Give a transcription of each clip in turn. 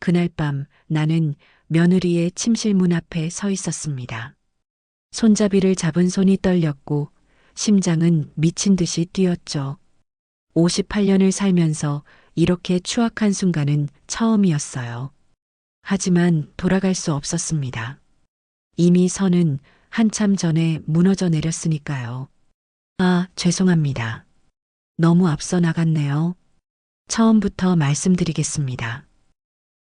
그날 밤 나는 며느리의 침실 문 앞에 서 있었습니다. 손잡이를 잡은 손이 떨렸고 심장은 미친 듯이 뛰었죠. 58년을 살면서 이렇게 추악한 순간은 처음이었어요. 하지만 돌아갈 수 없었습니다. 이미 선은 한참 전에 무너져 내렸으니까요. 아, 죄송합니다. 너무 앞서 나갔네요. 처음부터 말씀드리겠습니다.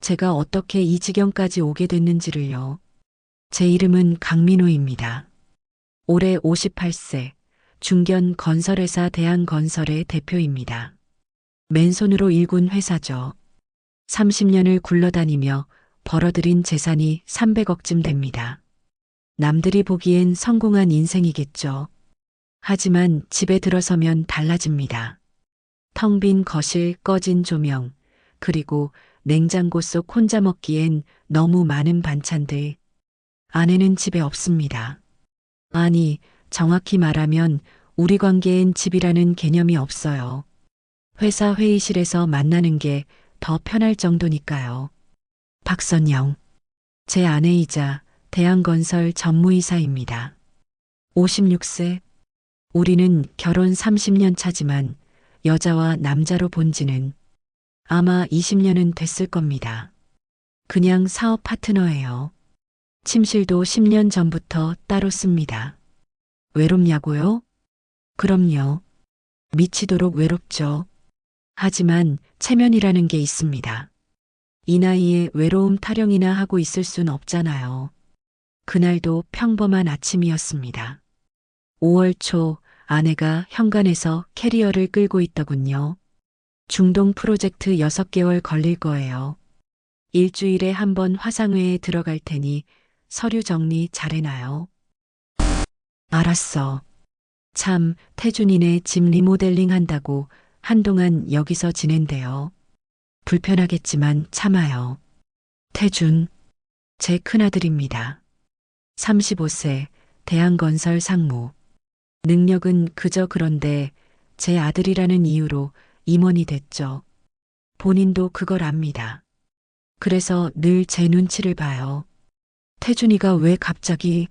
제가 어떻게 이 지경까지 오게 됐는지를요. 제 이름은 강민호입니다. 올해 58세, 중견 건설회사 대한건설의 대표입니다. 맨손으로 일군 회사죠. 30년을 굴러다니며 벌어들인 재산이 300억쯤 됩니다. 남들이 보기엔 성공한 인생이겠죠. 하지만 집에 들어서면 달라집니다. 텅 빈 거실, 꺼진 조명, 그리고 냉장고 속 혼자 먹기엔 너무 많은 반찬들. 아내는 집에 없습니다. 아니, 정확히 말하면 우리 관계엔 집이라는 개념이 없어요. 회사 회의실에서 만나는 게 더 편할 정도니까요. 박선영, 제 아내이자 대한건설 전무이사입니다. 56세. 우리는 결혼 30년 차지만 여자와 남자로 본 지는 아마 20년은 됐을 겁니다. 그냥 사업 파트너예요. 침실도 10년 전부터 따로 씁니다. 외롭냐고요? 그럼요. 미치도록 외롭죠. 하지만 체면이라는 게 있습니다. 이 나이에 외로움 타령이나 하고 있을 순 없잖아요. 그날도 평범한 아침이었습니다. 5월 초 아내가 현관에서 캐리어를 끌고 있더군요. 중동 프로젝트 6개월 걸릴 거예요. 일주일에 한 번 화상회에 들어갈 테니 서류 정리 잘해놔요. 알았어. 참, 태준이네 집 리모델링 한다고 한동안 여기서 지낸대요. 불편하겠지만 참아요. 태준, 제 큰아들입니다. 35세, 대한건설 상무. 능력은 그저 그런데 제 아들이라는 이유로 임원이 됐죠. 본인도 그걸 압니다. 그래서 늘 제 눈치를 봐요. 태준이가 왜 갑자기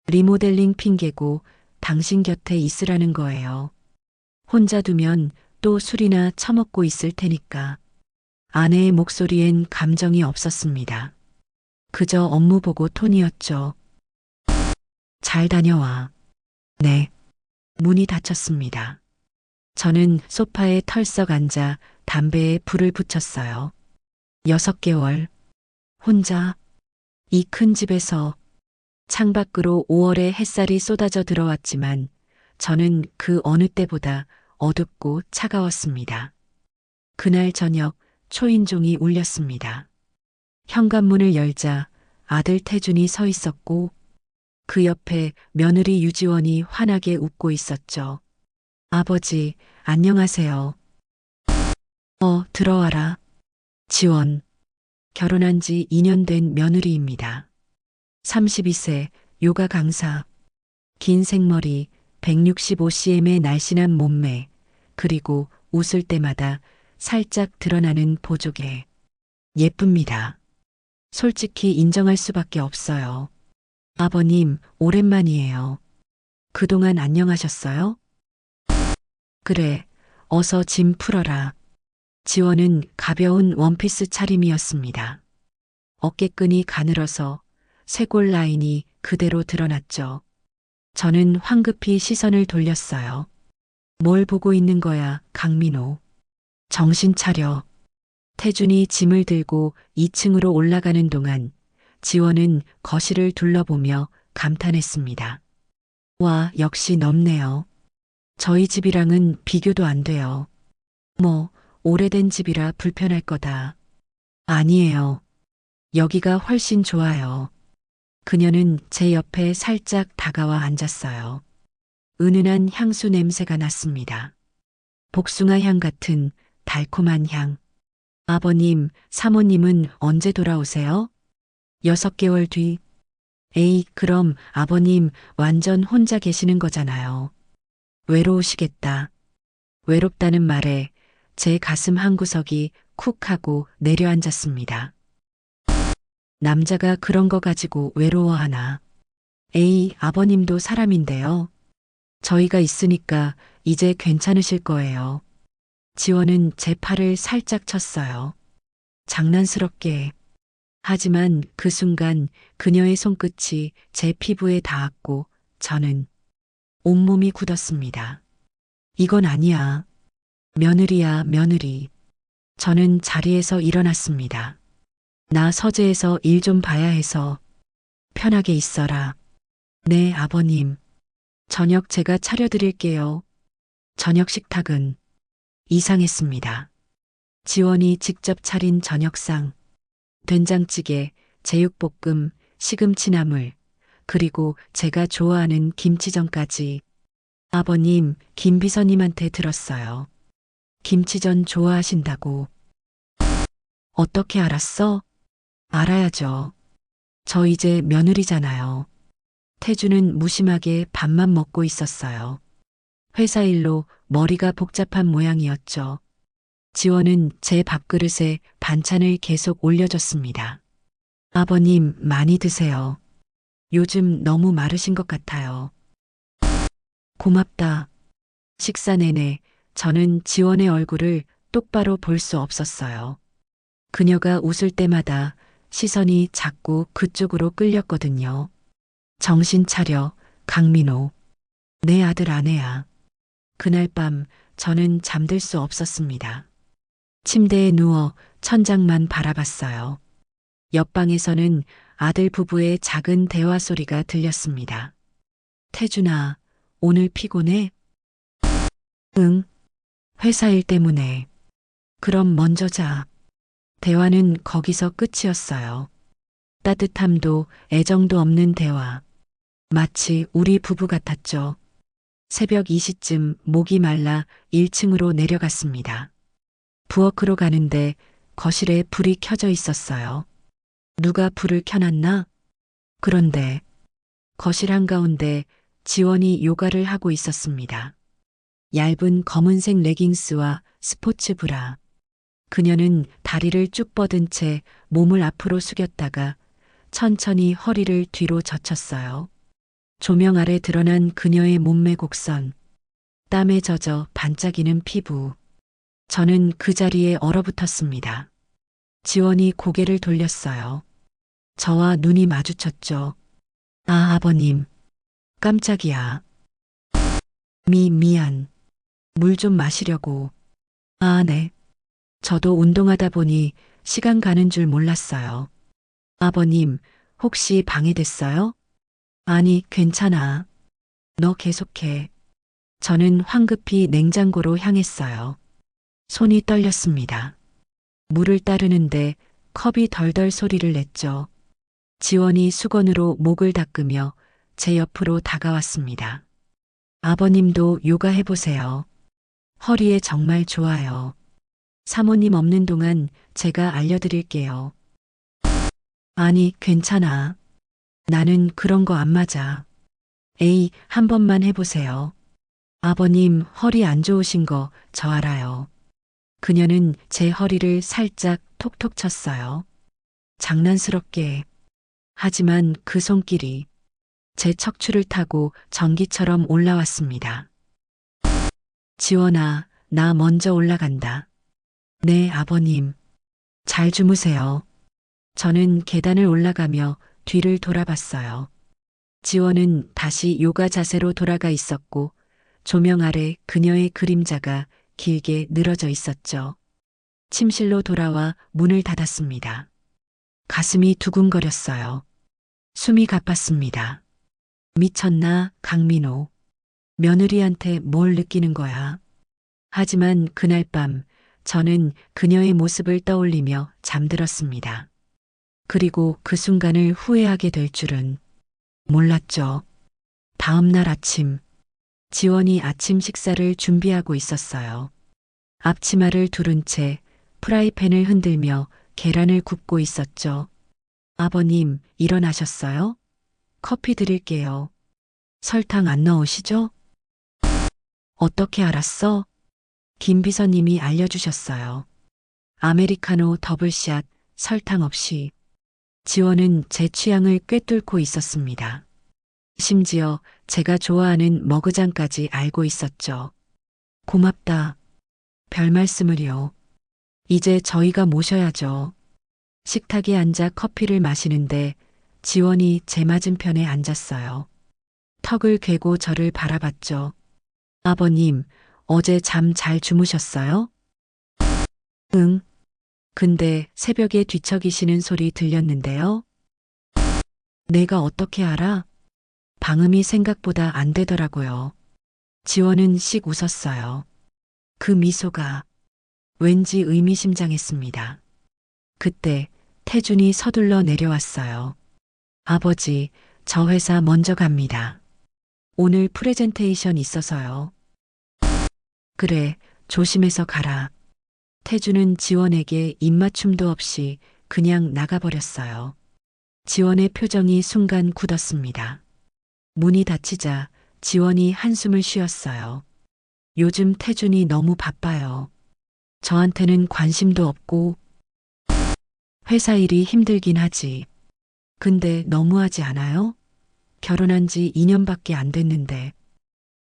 리모델링 핑계고 당신 곁에 있으라는 거예요. 혼자 두면 또 술이나 처먹고 있을 테니까. 아내의 목소리엔 감정이 없었습니다. 그저 업무 보고 톤이었죠. 잘 다녀와. 네. 문이 닫혔습니다. 저는 소파에 털썩 앉아 담배에 불을 붙였어요. 6개월. 혼자 이 큰 집에서 창밖으로 5월의 햇살이 쏟아져 들어왔지만 저는 그 어느 때보다 어둡고 차가웠습니다. 그날 저녁 초인종이 울렸습니다. 현관문을 열자 아들 태준이 서 있었고 그 옆에 며느리 유지원이 환하게 웃고 있었죠. 아버지, 안녕하세요. 들어와라. 지원. 결혼한 지 2년 된 며느리입니다. 32세, 요가 강사. 긴 생머리, 165cm의 날씬한 몸매, 그리고 웃을 때마다 살짝 드러나는 보조개. 예쁩니다. 솔직히 인정할 수밖에 없어요. 아버님, 오랜만이에요. 그동안 안녕하셨어요? 그래, 어서 짐 풀어라. 지원은 가벼운 원피스 차림이었습니다. 어깨끈이 가늘어서 쇄골 라인이 그대로 드러났죠. 저는 황급히 시선을 돌렸어요. 뭘 보고 있는 거야, 강민호. 정신 차려. 태준이 짐을 들고 2층으로 올라가는 동안 지원은 거실을 둘러보며 감탄했습니다. 와, 역시 넓네요. 저희 집이랑은 비교도 안 돼요. 뭐, 오래된 집이라 불편할 거다. 아니에요. 여기가 훨씬 좋아요. 그녀는 제 옆에 살짝 다가와 앉았어요. 은은한 향수 냄새가 났습니다. 복숭아 향 같은 달콤한 향. 아버님, 사모님은 언제 돌아오세요? 6개월 뒤. 에이, 그럼 아버님 완전 혼자 계시는 거잖아요. 외로우시겠다. 외롭다는 말에 제 가슴 한구석이 쿡 하고 내려앉았습니다. 남자가 그런 거 가지고 외로워하나. 에이, 아버님도 사람인데요. 저희가 있으니까 이제 괜찮으실 거예요. 지원은 제 팔을 살짝 쳤어요. 장난스럽게. 하지만 그 순간 그녀의 손끝이 제 피부에 닿았고 저는 온몸이 굳었습니다. 이건 아니야. 며느리야, 며느리. 저는 자리에서 일어났습니다. 나 서재에서 일 좀 봐야 해서 편하게 있어라. 네, 아버님. 저녁 제가 차려드릴게요. 저녁 식탁은 이상했습니다. 지원이 직접 차린 저녁상, 된장찌개, 제육볶음, 시금치나물, 그리고 제가 좋아하는 김치전까지. 아버님, 김 비서님한테 들었어요. 김치전 좋아하신다고. 어떻게 알았어? 알아야죠. 저 이제 며느리잖아요. 태주는 무심하게 밥만 먹고 있었어요. 회사 일로 머리가 복잡한 모양이었죠. 지원은 제 밥그릇에 반찬을 계속 올려줬습니다. 아버님, 많이 드세요. 요즘 너무 마르신 것 같아요. 고맙다. 식사 내내 저는 지원의 얼굴을 똑바로 볼 수 없었어요. 그녀가 웃을 때마다 시선이 자꾸 그쪽으로 끌렸거든요. 정신 차려, 강민호. 내 아들 아내야. 그날 밤 저는 잠들 수 없었습니다. 침대에 누워 천장만 바라봤어요. 옆방에서는 아들 부부의 작은 대화 소리가 들렸습니다. 태준아, 오늘 피곤해? 응, 회사 일 때문에. 그럼 먼저 자. 대화는 거기서 끝이었어요. 따뜻함도 애정도 없는 대화. 마치 우리 부부 같았죠. 새벽 2시쯤 목이 말라 1층으로 내려갔습니다. 부엌으로 가는데 거실에 불이 켜져 있었어요. 누가 불을 켜놨나? 그런데 거실 한가운데 지원이 요가를 하고 있었습니다. 얇은 검은색 레깅스와 스포츠 브라. 그녀는 다리를 쭉 뻗은 채 몸을 앞으로 숙였다가 천천히 허리를 뒤로 젖혔어요. 조명 아래 드러난 그녀의 몸매 곡선, 땀에 젖어 반짝이는 피부. 저는 그 자리에 얼어붙었습니다. 지원이 고개를 돌렸어요. 저와 눈이 마주쳤죠. 아, 아버님. 깜짝이야. 미안. 물 좀 마시려고. 아, 네. 저도 운동하다 보니 시간 가는 줄 몰랐어요. 아버님, 혹시 방해됐어요? 아니, 괜찮아. 너 계속해. 저는 황급히 냉장고로 향했어요. 손이 떨렸습니다. 물을 따르는데 컵이 덜덜 소리를 냈죠. 지원이 수건으로 목을 닦으며 제 옆으로 다가왔습니다. 아버님도 요가 해보세요. 허리에 정말 좋아요. 사모님 없는 동안 제가 알려드릴게요. 아니, 괜찮아. 나는 그런 거 안 맞아. 에이, 한 번만 해보세요. 아버님 허리 안 좋으신 거 저 알아요. 그녀는 제 허리를 살짝 톡톡 쳤어요. 장난스럽게. 하지만 그 손길이 제 척추를 타고 전기처럼 올라왔습니다. 지원아, 나 먼저 올라간다. 네, 아버님. 잘 주무세요. 저는 계단을 올라가며 뒤를 돌아봤어요. 지원은 다시 요가 자세로 돌아가 있었고 조명 아래 그녀의 그림자가 길게 늘어져 있었죠. 침실로 돌아와 문을 닫았습니다. 가슴이 두근거렸어요. 숨이 가팠습니다. 미쳤나, 강민호. 며느리한테 뭘 느끼는 거야. 하지만 그날 밤 저는 그녀의 모습을 떠올리며 잠들었습니다. 그리고 그 순간을 후회하게 될 줄은 몰랐죠. 다음 날 아침, 지원이 아침 식사를 준비하고 있었어요. 앞치마를 두른 채 프라이팬을 흔들며 계란을 굽고 있었죠. 아버님, 일어나셨어요? 커피 드릴게요. 설탕 안 넣으시죠? 어떻게 알았어? 김 비서님이 알려주셨어요. 아메리카노 더블샷 설탕 없이. 지원은 제 취향을 꿰뚫고 있었습니다. 심지어 제가 좋아하는 머그잔까지 알고 있었죠. 고맙다. 별 말씀을요. 이제 저희가 모셔야죠. 식탁에 앉아 커피를 마시는데 지원이 제 맞은편에 앉았어요. 턱을 괴고 저를 바라봤죠. 아버님, 어제 잠 잘 주무셨어요? 응. 근데 새벽에 뒤척이시는 소리 들렸는데요. 내가 어떻게 알아? 방음이 생각보다 안 되더라고요. 지원은 씩 웃었어요. 그 미소가 왠지 의미심장했습니다. 그때 태준이 서둘러 내려왔어요. 아버지, 저 회사 먼저 갑니다. 오늘 프레젠테이션 있어서요. 그래, 조심해서 가라. 태준은 지원에게 입맞춤도 없이 그냥 나가버렸어요. 지원의 표정이 순간 굳었습니다. 문이 닫히자 지원이 한숨을 쉬었어요. 요즘 태준이 너무 바빠요. 저한테는 관심도 없고 회사 일이 힘들긴 하지. 근데 너무하지 않아요? 결혼한 지 2년밖에 안 됐는데.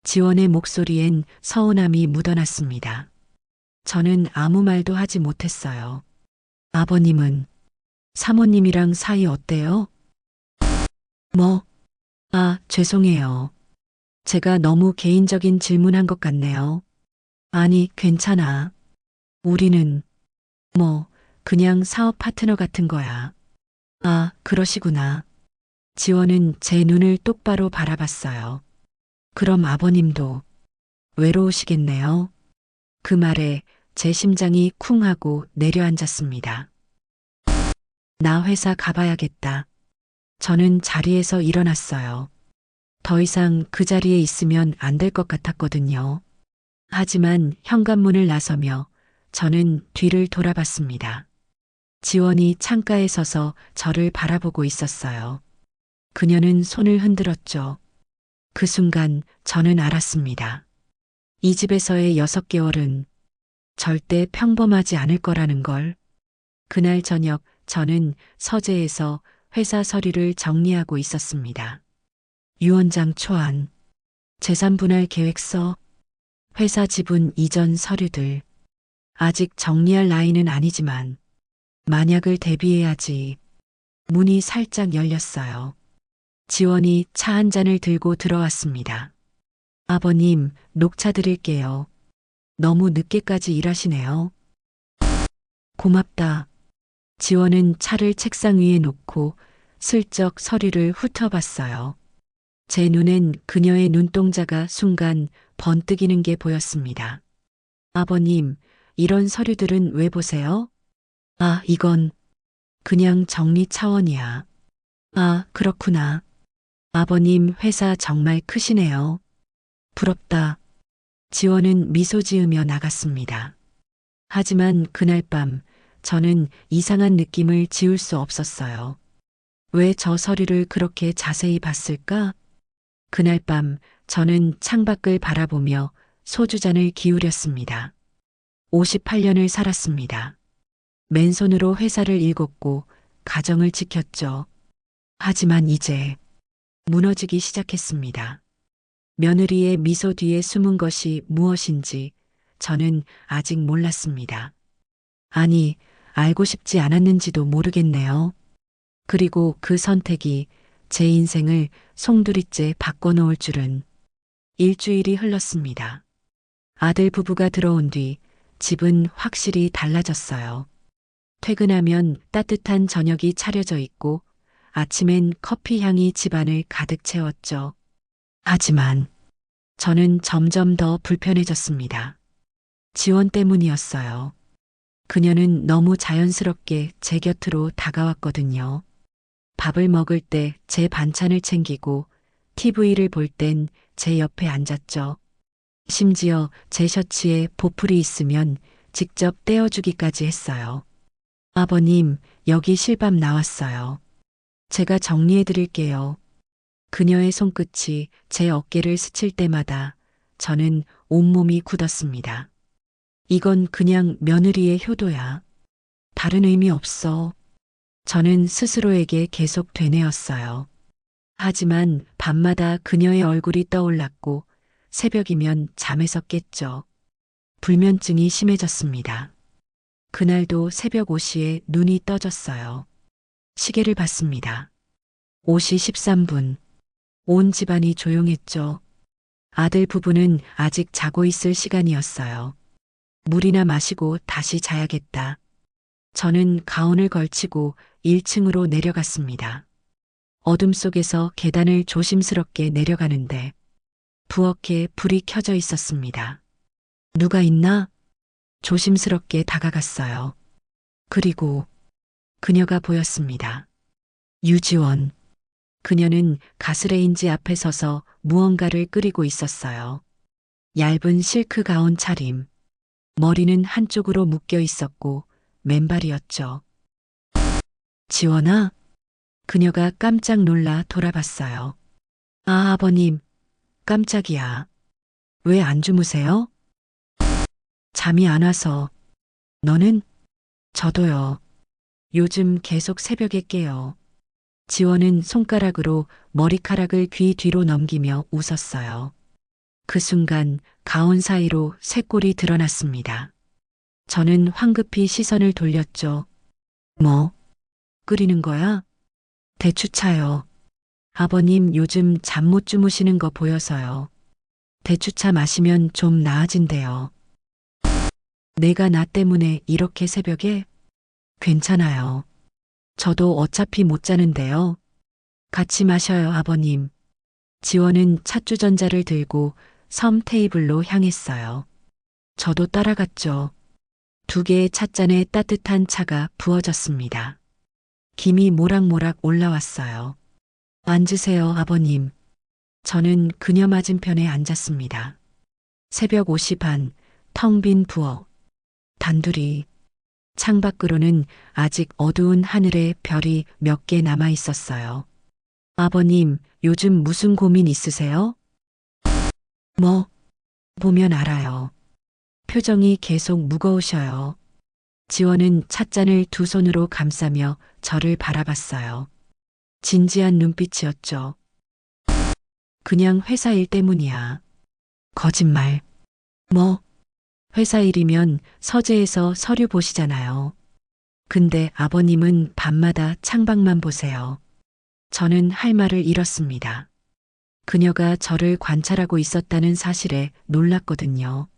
지원의 목소리엔 서운함이 묻어났습니다. 저는 아무 말도 하지 못했어요. 아버님은 사모님이랑 사이 어때요? 뭐? 아, 죄송해요. 제가 너무 개인적인 질문한 것 같네요. 아니, 괜찮아. 우리는 뭐, 그냥 사업 파트너 같은 거야. 아, 그러시구나. 지원은 제 눈을 똑바로 바라봤어요. 그럼 아버님도 외로우시겠네요. 그 말에 제 심장이 쿵 하고 내려앉았습니다. 나 회사 가봐야겠다. 저는 자리에서 일어났어요. 더 이상 그 자리에 있으면 안 될 것 같았거든요. 하지만 현관문을 나서며 저는 뒤를 돌아봤습니다. 지원이 창가에 서서 저를 바라보고 있었어요. 그녀는 손을 흔들었죠. 그 순간 저는 알았습니다. 이 집에서의 6개월은 절대 평범하지 않을 거라는 걸. 그날 저녁 저는 서재에서 회사 서류를 정리하고 있었습니다. 유언장 초안, 재산분할 계획서, 회사 지분 이전 서류들. 아직 정리할 나이는 아니지만 만약을 대비해야지. 문이 살짝 열렸어요. 지원이 차 한 잔을 들고 들어왔습니다. 아버님, 녹차 드릴게요. 너무 늦게까지 일하시네요. 고맙다. 지원은 차를 책상 위에 놓고 슬쩍 서류를 훑어봤어요. 제 눈엔 그녀의 눈동자가 순간 번뜩이는 게 보였습니다. 아버님, 이런 서류들은 왜 보세요? 아, 이건 그냥 정리 차원이야. 아, 그렇구나. 아버님 회사 정말 크시네요. 부럽다. 지원은 미소 지으며 나갔습니다. 하지만 그날 밤 저는 이상한 느낌을 지울 수 없었어요. 왜 저 서류를 그렇게 자세히 봤을까? 그날 밤 저는 창밖을 바라보며 소주잔을 기울였습니다. 58년을 살았습니다. 맨손으로 회사를 일궜고 가정을 지켰죠. 하지만 이제 무너지기 시작했습니다. 며느리의 미소 뒤에 숨은 것이 무엇인지 저는 아직 몰랐습니다. 아니, 알고 싶지 않았는지도 모르겠네요. 그리고 그 선택이 제 인생을 송두리째 바꿔놓을 줄은. 일주일이 흘렀습니다. 아들 부부가 들어온 뒤 집은 확실히 달라졌어요. 퇴근하면 따뜻한 저녁이 차려져 있고 아침엔 커피 향이 집안을 가득 채웠죠. 하지만 저는 점점 더 불편해졌습니다. 지원 때문이었어요. 그녀는 너무 자연스럽게 제 곁으로 다가왔거든요. 밥을 먹을 때 제 반찬을 챙기고 TV를 볼 땐 제 옆에 앉았죠. 심지어 제 셔츠에 보풀이 있으면 직접 떼어주기까지 했어요. 아버님, 여기 실밥 나왔어요. 제가 정리해 드릴게요. 그녀의 손끝이 제 어깨를 스칠 때마다 저는 온몸이 굳었습니다. 이건 그냥 며느리의 효도야. 다른 의미 없어. 저는 스스로에게 계속 되뇌었어요. 하지만 밤마다 그녀의 얼굴이 떠올랐고 새벽이면 잠에서 깼죠. 불면증이 심해졌습니다. 그날도 새벽 5시에 눈이 떠졌어요. 시계를 봤습니다. 5시 13분. 온 집안이 조용했죠. 아들 부부는 아직 자고 있을 시간이었어요. 물이나 마시고 다시 자야겠다. 저는 가운을 걸치고 1층으로 내려갔습니다. 어둠 속에서 계단을 조심스럽게 내려가는데 부엌에 불이 켜져 있었습니다. 누가 있나? 조심스럽게 다가갔어요. 그리고 그녀가 보였습니다. 유지원. 그녀는 가스레인지 앞에 서서 무언가를 끓이고 있었어요. 얇은 실크 가운 차림. 머리는 한쪽으로 묶여 있었고 맨발이었죠. 지원아? 그녀가 깜짝 놀라 돌아봤어요. 아, 아버님. 깜짝이야. 왜 안 주무세요? 잠이 안 와서. 너는? 저도요. 요즘 계속 새벽에 깨요. 지원은 손가락으로 머리카락을 귀 뒤로 넘기며 웃었어요. 그 순간 가운 사이로 쇳골이 드러났습니다. 저는 황급히 시선을 돌렸죠. 뭐? 끓이는 거야? 대추차요. 아버님 요즘 잠 못 주무시는 거 보여서요. 대추차 마시면 좀 나아진대요. 내가 나 때문에 이렇게 새벽에? 괜찮아요. 저도 어차피 못 자는데요. 같이 마셔요, 아버님. 지원은 찻주전자를 들고 섬 테이블로 향했어요. 저도 따라갔죠. 2개의 찻잔에 따뜻한 차가 부어졌습니다. 김이 모락모락 올라왔어요. 앉으세요, 아버님. 저는 그녀 맞은편에 앉았습니다. 새벽 5시 반, 텅 빈 부엌. 단둘이. 창밖으로는 아직 어두운 하늘에 별이 몇 개 남아 있었어요. 아버님, 요즘 무슨 고민 있으세요? 뭐? 보면 알아요. 표정이 계속 무거우셔요. 지원은 찻잔을 2손으로 감싸며 저를 바라봤어요. 진지한 눈빛이었죠. 그냥 회사 일 때문이야. 거짓말. 뭐? 회사 일이면 서재에서 서류 보시잖아요. 근데 아버님은 밤마다 창밖만 보세요. 저는 할 말을 잃었습니다. 그녀가 저를 관찰하고 있었다는 사실에 놀랐거든요.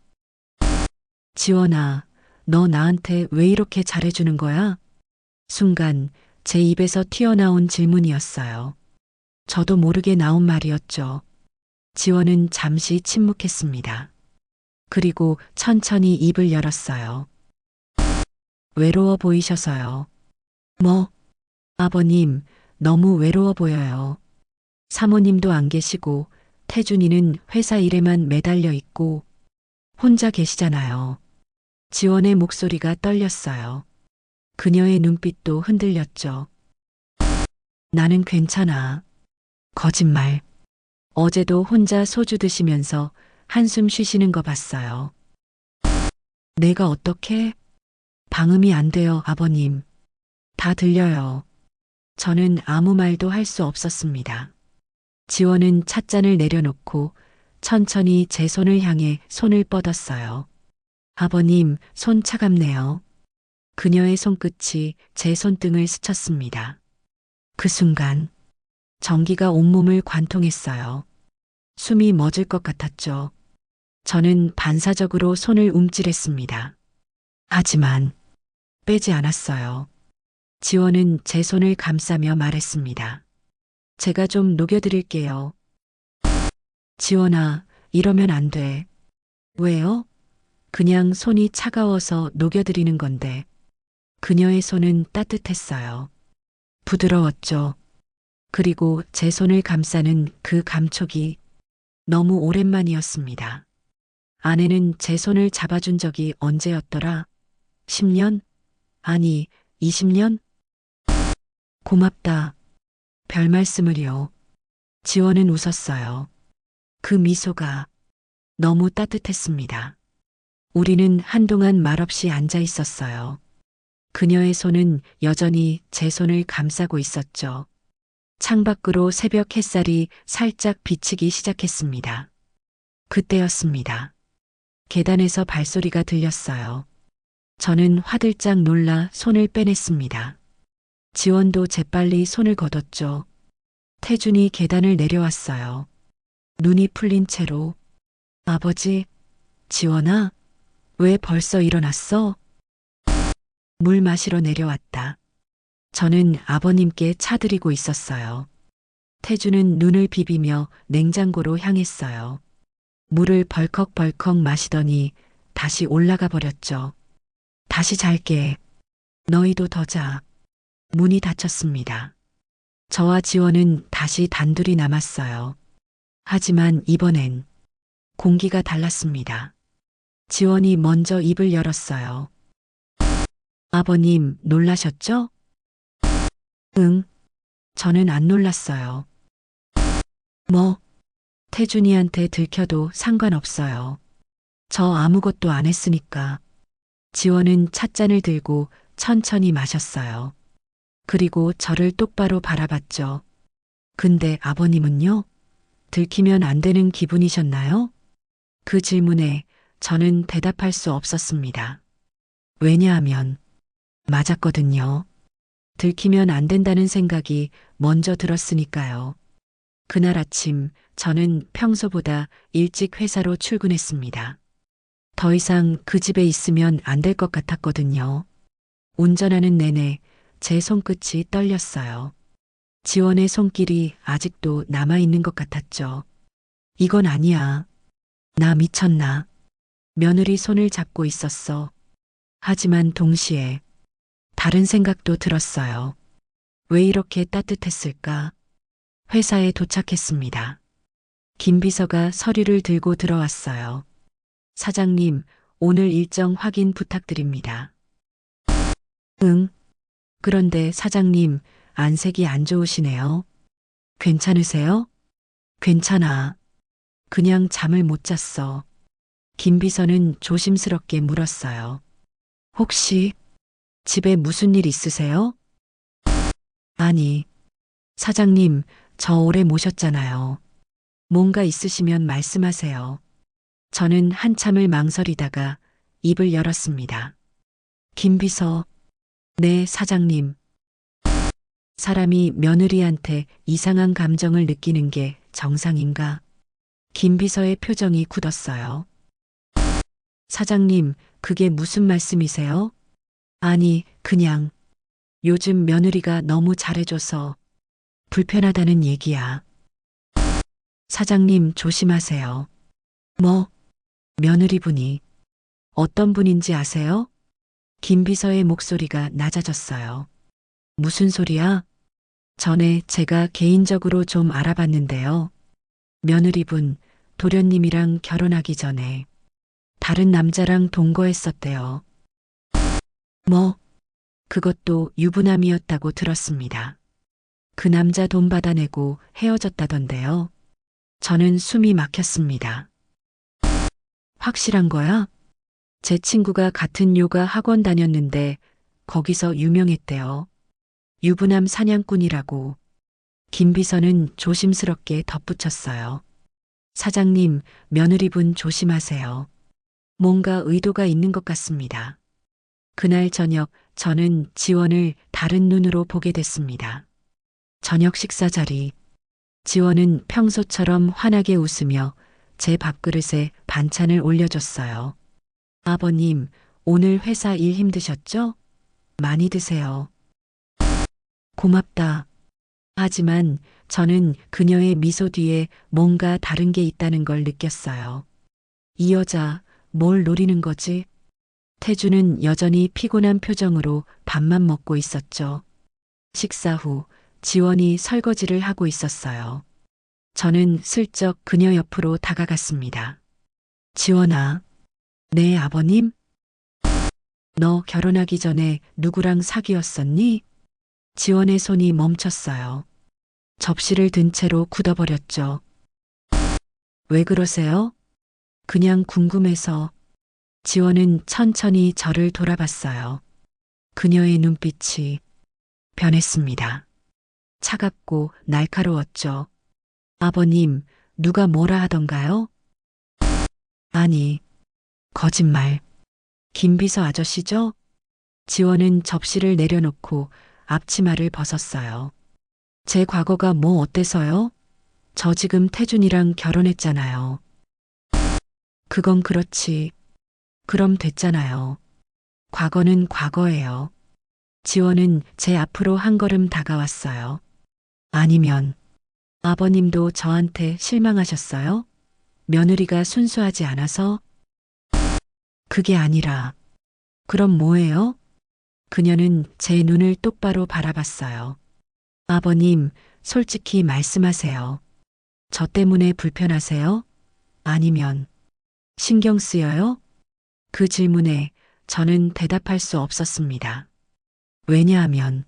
지원아, 너 나한테 왜 이렇게 잘해주는 거야? 순간 제 입에서 튀어나온 질문이었어요. 저도 모르게 나온 말이었죠. 지원은 잠시 침묵했습니다. 그리고 천천히 입을 열었어요. 외로워 보이셔서요. 뭐? 아버님, 너무 외로워 보여요. 사모님도 안 계시고 태준이는 회사 일에만 매달려 있고 혼자 계시잖아요. 지원의 목소리가 떨렸어요. 그녀의 눈빛도 흔들렸죠. 나는 괜찮아. 거짓말. 어제도 혼자 소주 드시면서 한숨 쉬시는 거 봤어요. 내가 어떻게? 방음이 안 돼요, 아버님. 다 들려요. 저는 아무 말도 할 수 없었습니다. 지원은 찻잔을 내려놓고 천천히 제 손을 향해 손을 뻗었어요. 아버님, 손 차갑네요. 그녀의 손끝이 제 손등을 스쳤습니다. 그 순간 전기가 온몸을 관통했어요. 숨이 멎을 것 같았죠. 저는 반사적으로 손을 움찔했습니다. 하지만 빼지 않았어요. 지원은 제 손을 감싸며 말했습니다. 제가 좀 녹여드릴게요. 지원아, 이러면 안 돼. 왜요? 그냥 손이 차가워서 녹여드리는 건데. 그녀의 손은 따뜻했어요. 부드러웠죠. 그리고 제 손을 감싸는 그 감촉이 너무 오랜만이었습니다. 아내는 제 손을 잡아준 적이 언제였더라? 10년? 아니, 20년? 고맙다. 별 말씀을요. 지원은 웃었어요. 그 미소가 너무 따뜻했습니다. 우리는 한동안 말없이 앉아 있었어요. 그녀의 손은 여전히 제 손을 감싸고 있었죠. 창밖으로 새벽 햇살이 살짝 비치기 시작했습니다. 그때였습니다. 계단에서 발소리가 들렸어요. 저는 화들짝 놀라 손을 빼냈습니다. 지원도 재빨리 손을 거뒀죠. 태준이 계단을 내려왔어요. 눈이 풀린 채로 아버지, 지원아, 왜 벌써 일어났어? 물 마시러 내려왔다. 저는 아버님께 차드리고 있었어요. 태주는 눈을 비비며 냉장고로 향했어요. 물을 벌컥벌컥 마시더니 다시 올라가 버렸죠. 다시 잘게. 너희도 더 자. 문이 닫혔습니다. 저와 지원은 다시 단둘이 남았어요. 하지만 이번엔 공기가 달랐습니다. 지원이 먼저 입을 열었어요. 아버님, 놀라셨죠? 응. 저는 안 놀랐어요. 뭐, 태준이한테 들켜도 상관없어요. 저 아무것도 안 했으니까. 지원은 찻잔을 들고 천천히 마셨어요. 그리고 저를 똑바로 바라봤죠. 근데 아버님은요? 들키면 안 되는 기분이셨나요? 그 질문에 저는 대답할 수 없었습니다. 왜냐하면 맞았거든요. 들키면 안 된다는 생각이 먼저 들었으니까요. 그날 아침 저는 평소보다 일찍 회사로 출근했습니다. 더 이상 그 집에 있으면 안 될 것 같았거든요. 운전하는 내내 제 손끝이 떨렸어요. 지원의 손길이 아직도 남아있는 것 같았죠. 이건 아니야. 나 미쳤나. 며느리 손을 잡고 있었어. 하지만 동시에 다른 생각도 들었어요. 왜 이렇게 따뜻했을까? 회사에 도착했습니다. 김 비서가 서류를 들고 들어왔어요. 사장님, 오늘 일정 확인 부탁드립니다. 응. 그런데 사장님, 안색이 안 좋으시네요. 괜찮으세요? 괜찮아. 그냥 잠을 못 잤어. 김 비서는 조심스럽게 물었어요. 혹시 집에 무슨 일 있으세요? 아니, 사장님, 저 오래 모셨잖아요. 뭔가 있으시면 말씀하세요. 저는 한참을 망설이다가 입을 열었습니다. 김 비서, 네, 사장님. 사람이 며느리한테 이상한 감정을 느끼는 게 정상인가? 김 비서의 표정이 굳었어요. 사장님, 그게 무슨 말씀이세요? 아니, 그냥 요즘 며느리가 너무 잘해줘서 불편하다는 얘기야. 사장님 조심하세요. 뭐, 며느리분이 어떤 분인지 아세요? 김 비서의 목소리가 낮아졌어요. 무슨 소리야? 전에 제가 개인적으로 좀 알아봤는데요. 며느리분, 도련님이랑 결혼하기 전에 다른 남자랑 동거했었대요. 뭐, 그것도 유부남이었다고 들었습니다. 그 남자 돈 받아내고 헤어졌다던데요. 저는 숨이 막혔습니다. 확실한 거야? 제 친구가 같은 요가 학원 다녔는데 거기서 유명했대요. 유부남 사냥꾼이라고. 김 비서는 조심스럽게 덧붙였어요. 사장님, 며느리분 조심하세요. 뭔가 의도가 있는 것 같습니다. 그날 저녁 저는 지원을 다른 눈으로 보게 됐습니다. 저녁 식사 자리. 지원은 평소처럼 환하게 웃으며 제 밥그릇에 반찬을 올려줬어요. 아버님, 오늘 회사 일 힘드셨죠? 많이 드세요. 고맙다. 하지만 저는 그녀의 미소 뒤에 뭔가 다른 게 있다는 걸 느꼈어요. 이 여자, 뭘 노리는 거지? 태주는 여전히 피곤한 표정으로 밥만 먹고 있었죠. 식사 후 지원이 설거지를 하고 있었어요. 저는 슬쩍 그녀 옆으로 다가갔습니다. 지원아, 네 아버님? 너 결혼하기 전에 누구랑 사귀었었니? 지원의 손이 멈췄어요. 접시를 든 채로 굳어버렸죠. 왜 그러세요? 그냥 궁금해서. 지원은 천천히 저를 돌아봤어요. 그녀의 눈빛이 변했습니다. 차갑고 날카로웠죠. 아버님, 누가 뭐라 하던가요? 아니, 거짓말. 김비서 아저씨죠? 지원은 접시를 내려놓고 앞치마를 벗었어요. 제 과거가 뭐 어때서요? 저 지금 태준이랑 결혼했잖아요. 그건 그렇지. 그럼 됐잖아요. 과거는 과거예요. 지원은 제 앞으로 한 걸음 다가왔어요. 아니면 아버님도 저한테 실망하셨어요? 며느리가 순수하지 않아서? 그게 아니라, 그럼 뭐예요? 그녀는 제 눈을 똑바로 바라봤어요. 아버님, 솔직히 말씀하세요. 저 때문에 불편하세요? 아니면 신경 쓰여요? 그 질문에 저는 대답할 수 없었습니다. 왜냐하면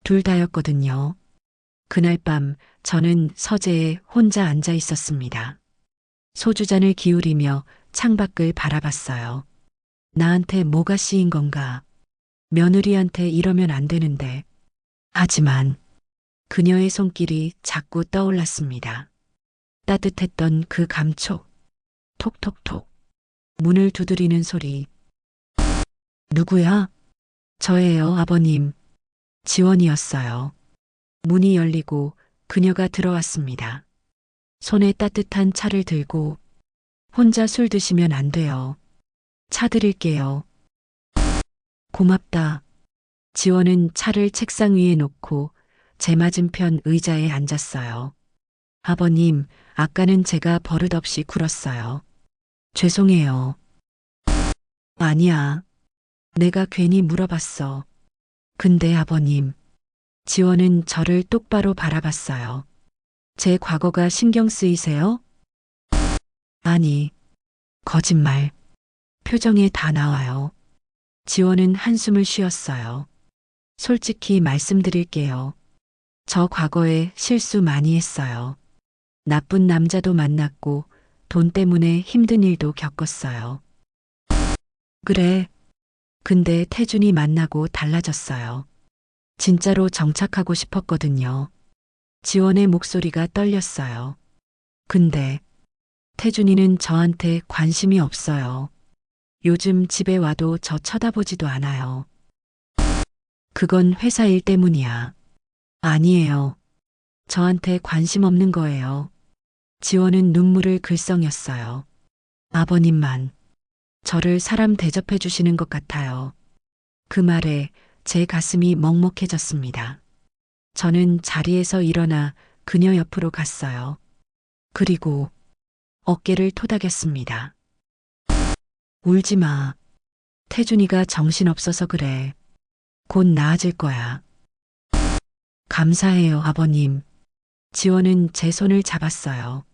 둘 다였거든요. 그날 밤 저는 서재에 혼자 앉아 있었습니다. 소주잔을 기울이며 창밖을 바라봤어요. 나한테 뭐가 씌인 건가? 며느리한테 이러면 안 되는데. 하지만 그녀의 손길이 자꾸 떠올랐습니다. 따뜻했던 그 감촉. 톡톡톡. 문을 두드리는 소리. 누구야? 저예요, 아버님. 지원이었어요. 문이 열리고 그녀가 들어왔습니다. 손에 따뜻한 차를 들고 혼자 술 드시면 안 돼요. 차 드릴게요. 고맙다. 지원은 차를 책상 위에 놓고 제 맞은편 의자에 앉았어요. 아버님, 아까는 제가 버릇없이 굴었어요. 죄송해요. 아니야. 내가 괜히 물어봤어. 근데 아버님, 지원은 저를 똑바로 바라봤어요. 제 과거가 신경 쓰이세요? 아니, 거짓말. 표정에 다 나와요. 지원은 한숨을 쉬었어요. 솔직히 말씀드릴게요. 저 과거에 실수 많이 했어요. 나쁜 남자도 만났고 돈 때문에 힘든 일도 겪었어요. 그래. 근데 태준이 만나고 달라졌어요. 진짜로 정착하고 싶었거든요. 지원의 목소리가 떨렸어요. 근데 태준이는 저한테 관심이 없어요. 요즘 집에 와도 저 쳐다보지도 않아요. 그건 회사 일 때문이야. 아니에요. 저한테 관심 없는 거예요. 지원은 눈물을 글썽였어요. 아버님만 저를 사람 대접해 주시는 것 같아요. 그 말에 제 가슴이 먹먹해졌습니다. 저는 자리에서 일어나 그녀 옆으로 갔어요. 그리고 어깨를 토닥였습니다. 울지 마. 태준이가 정신없어서 그래. 곧 나아질 거야. 감사해요, 아버님. 지원은 제 손을 잡았어요.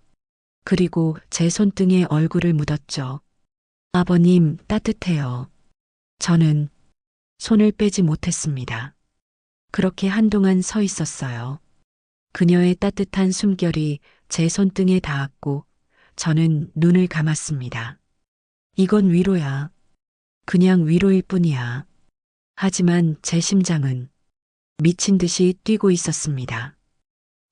그리고 제 손등에 얼굴을 묻었죠. 아버님, 따뜻해요. 저는 손을 빼지 못했습니다. 그렇게 한동안 서 있었어요. 그녀의 따뜻한 숨결이 제 손등에 닿았고 저는 눈을 감았습니다. 이건 위로야. 그냥 위로일 뿐이야. 하지만 제 심장은 미친 듯이 뛰고 있었습니다.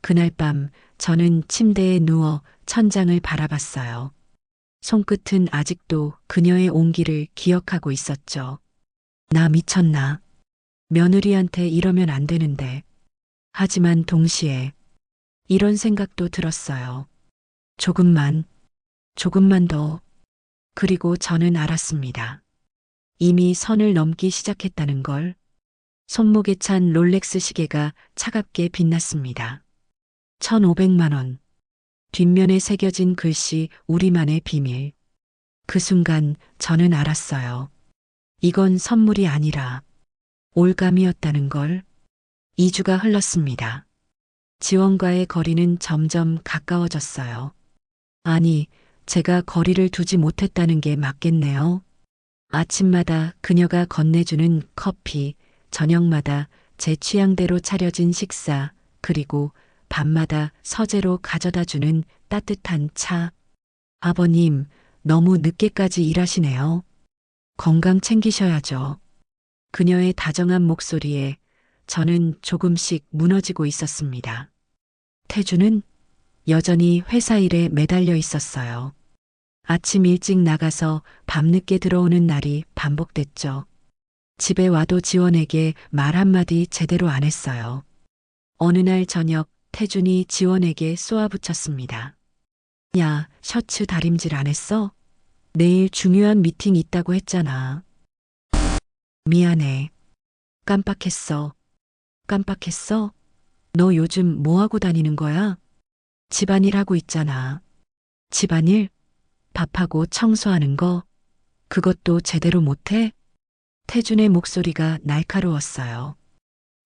그날 밤 저는 침대에 누워 천장을 바라봤어요. 손끝은 아직도 그녀의 온기를 기억하고 있었죠. 나 미쳤나? 며느리한테 이러면 안 되는데. 하지만 동시에 이런 생각도 들었어요. 조금만 더. 그리고 저는 알았습니다. 이미 선을 넘기 시작했다는 걸. 손목에 찬 롤렉스 시계가 차갑게 빛났습니다. 1,500만 원. 뒷면에 새겨진 글씨 우리만의 비밀. 그 순간 저는 알았어요. 이건 선물이 아니라 올감이었다는 걸. 2주가 흘렀습니다. 지원과의 거리는 점점 가까워졌어요. 아니, 제가 거리를 두지 못했다는 게 맞겠네요. 아침마다 그녀가 건네주는 커피, 저녁마다 제 취향대로 차려진 식사, 그리고 밤마다 서재로 가져다 주는 따뜻한 차. 아버님, 너무 늦게까지 일하시네요. 건강 챙기셔야죠. 그녀의 다정한 목소리에 저는 조금씩 무너지고 있었습니다. 태주는 여전히 회사 일에 매달려 있었어요. 아침 일찍 나가서 밤늦게 들어오는 날이 반복됐죠. 집에 와도 지원에게 말 한마디 제대로 안 했어요. 어느 날 저녁 태준이 지원에게 쏘아붙였습니다. 야, 셔츠 다림질 안 했어? 내일 중요한 미팅 있다고 했잖아. 미안해. 깜빡했어. 깜빡했어? 너 요즘 뭐 하고 다니는 거야? 집안일 하고 있잖아. 집안일? 밥하고 청소하는 거? 그것도 제대로 못해? 태준의 목소리가 날카로웠어요.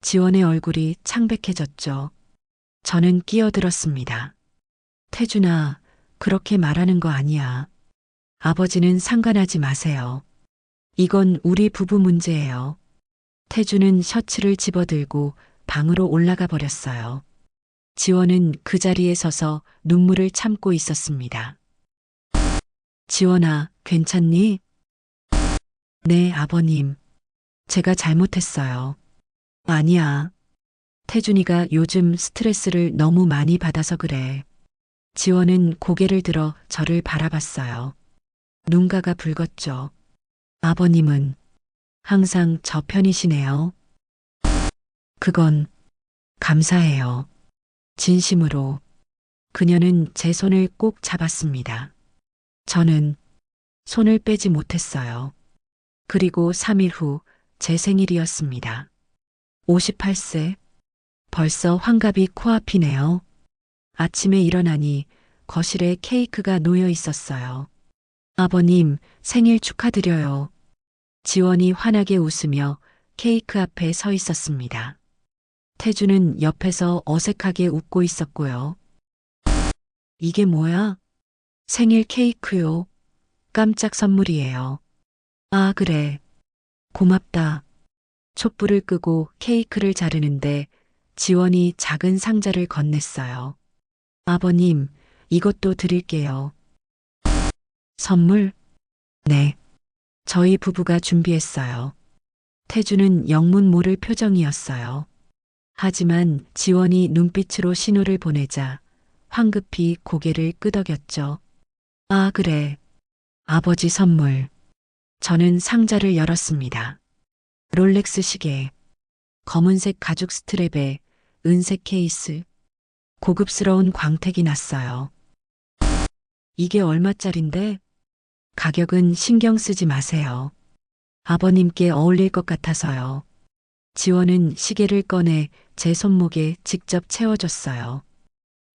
지원의 얼굴이 창백해졌죠. 저는 끼어들었습니다. 태준아, 그렇게 말하는 거 아니야. 아버지는 상관하지 마세요. 이건 우리 부부 문제예요. 태준은 셔츠를 집어들고 방으로 올라가 버렸어요. 지원은 그 자리에 서서 눈물을 참고 있었습니다. 지원아, 괜찮니? 네, 아버님. 제가 잘못했어요. 아니야. 태준이가 요즘 스트레스를 너무 많이 받아서 그래. 지원은 고개를 들어 저를 바라봤어요. 눈가가 붉었죠. 아버님은 항상 저 편이시네요. 그건 감사해요. 진심으로. 그녀는 제 손을 꼭 잡았습니다. 저는 손을 빼지 못했어요. 그리고 3일 후 제 생일이었습니다. 58세. 벌써 환갑이 코앞이네요. 아침에 일어나니 거실에 케이크가 놓여 있었어요. 아버님, 생일 축하드려요. 지원이 환하게 웃으며 케이크 앞에 서 있었습니다. 태주는 옆에서 어색하게 웃고 있었고요. 이게 뭐야? 생일 케이크요. 깜짝 선물이에요. 아, 그래. 고맙다. 촛불을 끄고 케이크를 자르는데 지원이 작은 상자를 건넸어요. 아버님, 이것도 드릴게요. 선물? 네. 저희 부부가 준비했어요. 태주는 영문 모를 표정이었어요. 하지만 지원이 눈빛으로 신호를 보내자 황급히 고개를 끄덕였죠. 아, 그래. 아버지 선물. 저는 상자를 열었습니다. 롤렉스 시계, 검은색 가죽 스트랩에 은색 케이스, 고급스러운 광택이 났어요. 이게 얼마짜린데? 가격은 신경 쓰지 마세요. 아버님께 어울릴 것 같아서요. 지원은 시계를 꺼내 제 손목에 직접 채워줬어요.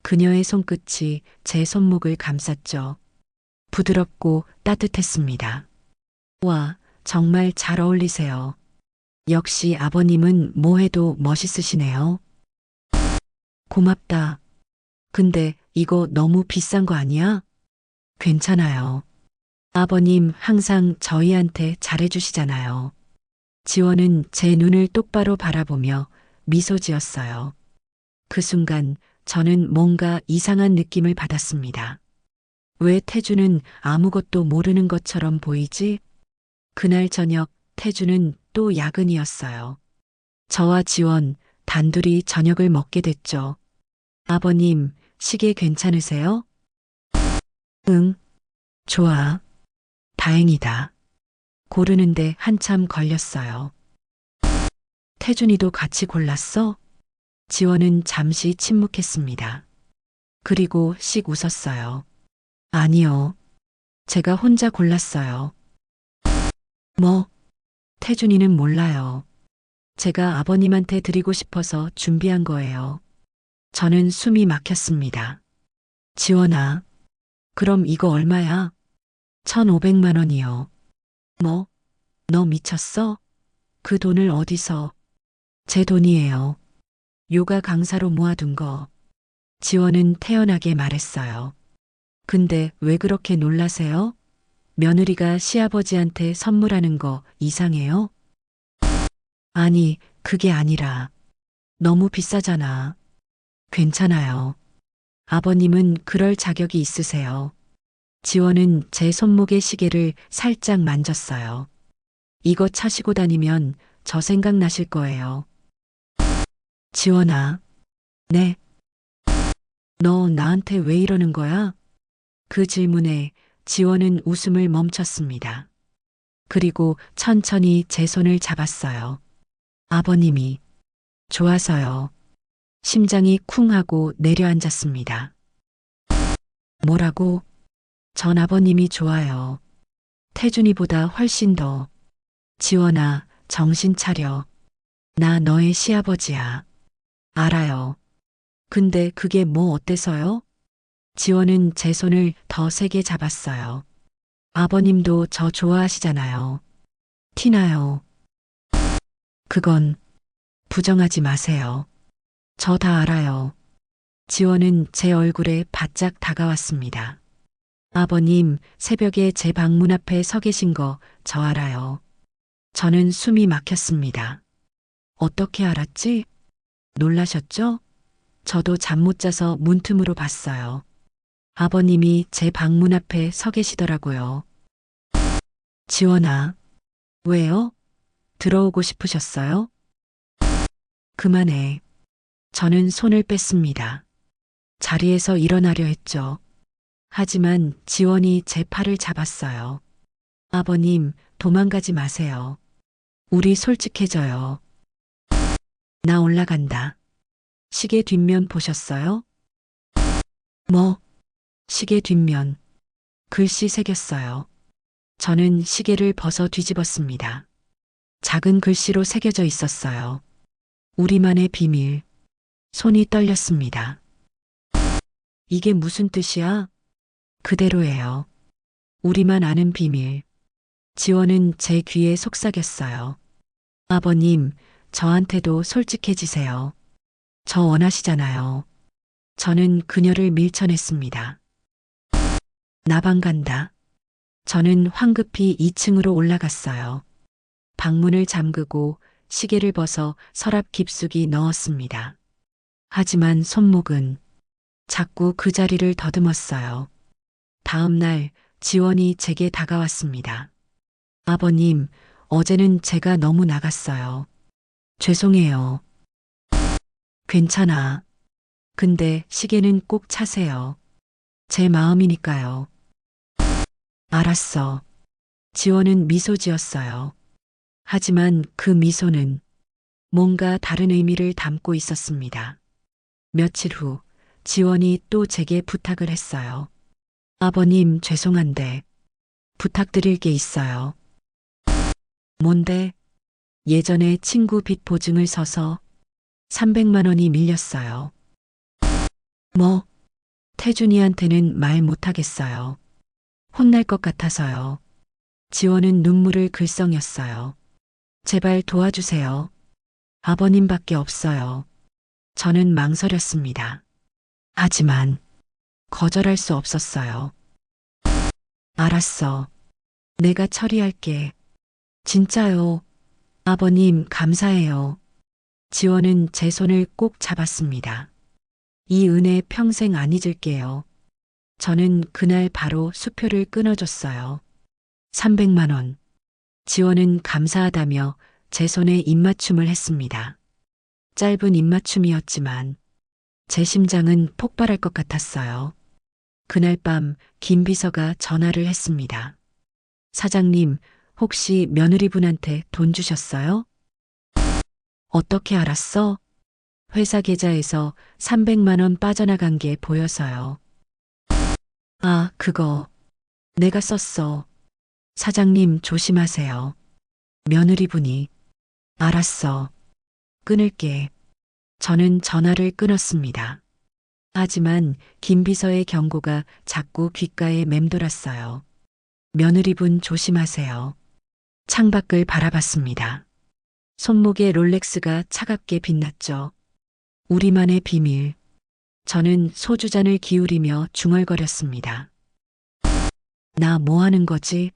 그녀의 손끝이 제 손목을 감쌌죠. 부드럽고 따뜻했습니다. 와, 정말 잘 어울리세요. 역시 아버님은 뭐 해도 멋있으시네요. 고맙다. 근데 이거 너무 비싼 거 아니야? 괜찮아요. 아버님 항상 저희한테 잘해주시잖아요. 지원은 제 눈을 똑바로 바라보며 미소 지었어요. 그 순간 저는 뭔가 이상한 느낌을 받았습니다. 왜 태주는 아무것도 모르는 것처럼 보이지? 그날 저녁 태주는 또 야근이었어요. 저와 지원 단둘이 저녁을 먹게 됐죠. 아버님, 시계 괜찮으세요? 응, 좋아. 다행이다. 고르는데 한참 걸렸어요. 태준이도 같이 골랐어? 지원은 잠시 침묵했습니다. 그리고 씩 웃었어요. 아니요. 제가 혼자 골랐어요. 뭐? 태준이는 몰라요. 제가 아버님한테 드리고 싶어서 준비한 거예요. 저는 숨이 막혔습니다. 지원아, 그럼 이거 얼마야? 1,500만 원이요. 뭐? 너 미쳤어? 그 돈을 어디서? 제 돈이에요. 요가 강사로 모아둔 거. 지원은 태연하게 말했어요. 근데 왜 그렇게 놀라세요? 며느리가 시아버지한테 선물하는 거 이상해요? 아니, 그게 아니라 너무 비싸잖아. 괜찮아요. 아버님은 그럴 자격이 있으세요. 지원은 제 손목의 시계를 살짝 만졌어요. 이거 차시고 다니면 저 생각나실 거예요. 지원아. 네. 너 나한테 왜 이러는 거야? 그 질문에 지원은 웃음을 멈췄습니다. 그리고 천천히 제 손을 잡았어요. 아버님이 좋아서요. 심장이 쿵 하고 내려앉았습니다. 뭐라고? 전 아버님이 좋아요. 태준이보다 훨씬 더. 지원아, 정신 차려. 나 너의 시아버지야. 알아요. 근데 그게 뭐 어때서요? 지원은 제 손을 더 세게 잡았어요. 아버님도 저 좋아하시잖아요. 티나요. 그건 부정하지 마세요. 저 다 알아요. 지원은 제 얼굴에 바짝 다가왔습니다. 아버님, 새벽에 제 방문 앞에 서 계신 거 저 알아요. 저는 숨이 막혔습니다. 어떻게 알았지? 놀라셨죠? 저도 잠 못 자서 문틈으로 봤어요. 아버님이 제 방문 앞에 서 계시더라고요. 지원아, 왜요? 들어오고 싶으셨어요? 그만해. 저는 손을 뺐습니다. 자리에서 일어나려 했죠. 하지만 지원이 제 팔을 잡았어요. 아버님, 도망가지 마세요. 우리 솔직해져요. 나 올라간다. 시계 뒷면 보셨어요? 뭐? 시계 뒷면. 글씨 새겼어요. 저는 시계를 벗어 뒤집었습니다. 작은 글씨로 새겨져 있었어요. 우리만의 비밀. 손이 떨렸습니다. 이게 무슨 뜻이야? 그대로예요. 우리만 아는 비밀. 지원은 제 귀에 속삭였어요. 아버님, 저한테도 솔직해지세요. 저 원하시잖아요. 저는 그녀를 밀쳐냈습니다. 나방 간다. 저는 황급히 2층으로 올라갔어요. 방문을 잠그고 시계를 벗어 서랍 깊숙이 넣었습니다. 하지만 손목은 자꾸 그 자리를 더듬었어요. 다음 날 지원이 제게 다가왔습니다. 아버님, 어제는 제가 너무 나갔어요. 죄송해요. 괜찮아. 근데 시계는 꼭 차세요. 제 마음이니까요. 알았어. 지원은 미소 지었어요. 하지만 그 미소는 뭔가 다른 의미를 담고 있었습니다. 며칠 후 지원이 또 제게 부탁을 했어요. 아버님, 죄송한데 부탁드릴 게 있어요. 뭔데? 예전에 친구 빚 보증을 서서 300만 원이 밀렸어요. 뭐? 태준이한테는 말 못하겠어요. 혼날 것 같아서요. 지원은 눈물을 글썽였어요. 제발 도와주세요. 아버님밖에 없어요. 저는 망설였습니다. 하지만 거절할 수 없었어요. 알았어. 내가 처리할게. 진짜요. 아버님, 감사해요. 지원은 제 손을 꼭 잡았습니다. 이 은혜 평생 안 잊을게요. 저는 그날 바로 수표를 끊어줬어요. 300만 원. 지원은 감사하다며 제 손에 입맞춤을 했습니다. 짧은 입맞춤이었지만 제 심장은 폭발할 것 같았어요. 그날 밤 김 비서가 전화를 했습니다. 사장님, 혹시 며느리분한테 돈 주셨어요? 어떻게 알았어? 회사 계좌에서 300만 원 빠져나간 게 보여서요. 아, 그거 내가 썼어. 사장님 조심하세요. 며느리분이. 알았어. 끊을게. 저는 전화를 끊었습니다. 하지만 김 비서의 경고가 자꾸 귓가에 맴돌았어요. 며느리분 조심하세요. 창밖을 바라봤습니다. 손목에 롤렉스가 차갑게 빛났죠. 우리만의 비밀. 저는 소주잔을 기울이며 중얼거렸습니다. 나 뭐 하는 거지?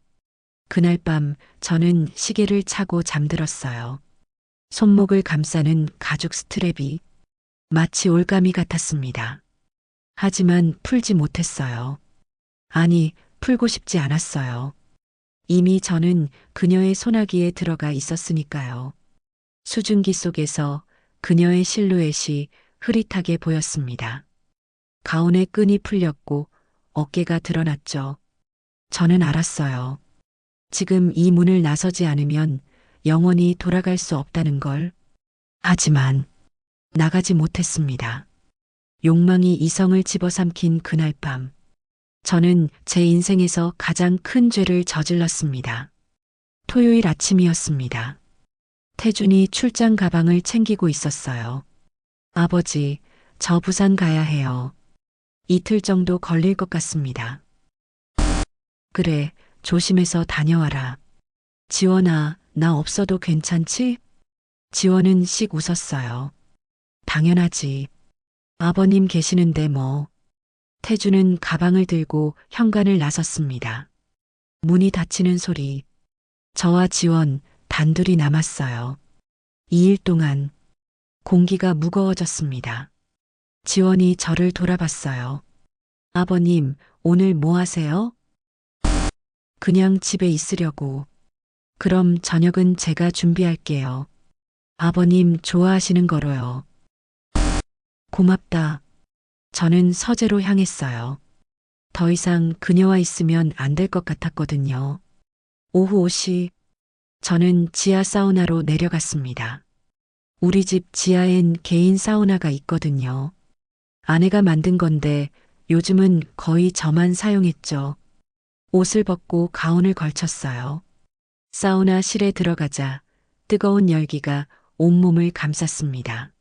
그날 밤 저는 시계를 차고 잠들었어요. 손목을 감싸는 가죽 스트랩이 마치 올가미 같았습니다. 하지만 풀지 못했어요. 아니, 풀고 싶지 않았어요. 이미 저는 그녀의 소나기에 들어가 있었으니까요. 수증기 속에서 그녀의 실루엣이 흐릿하게 보였습니다. 가운의 끈이 풀렸고 어깨가 드러났죠. 저는 알았어요. 지금 이 문을 나서지 않으면 영원히 돌아갈 수 없다는 걸. 하지만 나가지 못했습니다. 욕망이 이성을 집어삼킨 그날 밤, 저는 제 인생에서 가장 큰 죄를 저질렀습니다. 토요일 아침이었습니다. 태준이 출장 가방을 챙기고 있었어요. 아버지, 저 부산 가야 해요. 이틀 정도 걸릴 것 같습니다. 그래, 조심해서 다녀와라. 지원아, 나 없어도 괜찮지? 지원은 씩 웃었어요. 당연하지. 아버님 계시는데 뭐. 태주는 가방을 들고 현관을 나섰습니다. 문이 닫히는 소리. 저와 지원 단둘이 남았어요. 2일 동안 공기가 무거워졌습니다. 지원이 저를 돌아봤어요. 아버님, 오늘 뭐 하세요? 그냥 집에 있으려고. 그럼 저녁은 제가 준비할게요. 아버님 좋아하시는 거로요. 고맙다. 저는 서재로 향했어요. 더 이상 그녀와 있으면 안 될 것 같았거든요. 오후 5시, 저는 지하 사우나로 내려갔습니다. 우리 집 지하엔 개인 사우나가 있거든요. 아내가 만든 건데 요즘은 거의 저만 사용했죠. 옷을 벗고 가운을 걸쳤어요. 사우나실에 들어가자 뜨거운 열기가 온몸을 감쌌습니다.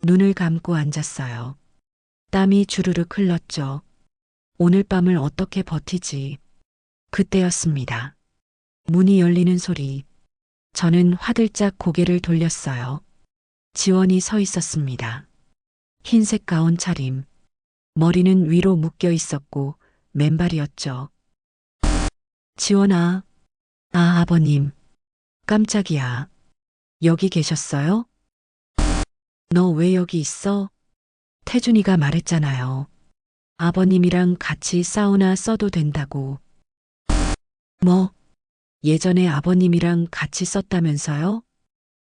눈을 감고 앉았어요. 땀이 주르륵 흘렀죠. 오늘 밤을 어떻게 버티지? 그때였습니다. 문이 열리는 소리. 저는 화들짝 고개를 돌렸어요. 지원이 서 있었습니다. 흰색 가운 차림. 머리는 위로 묶여 있었고 맨발이었죠. 지원아. 아, 아버님. 깜짝이야. 여기 계셨어요? 너 왜 여기 있어? 태준이가 말했잖아요. 아버님이랑 같이 사우나 써도 된다고. 뭐? 예전에 아버님이랑 같이 썼다면서요?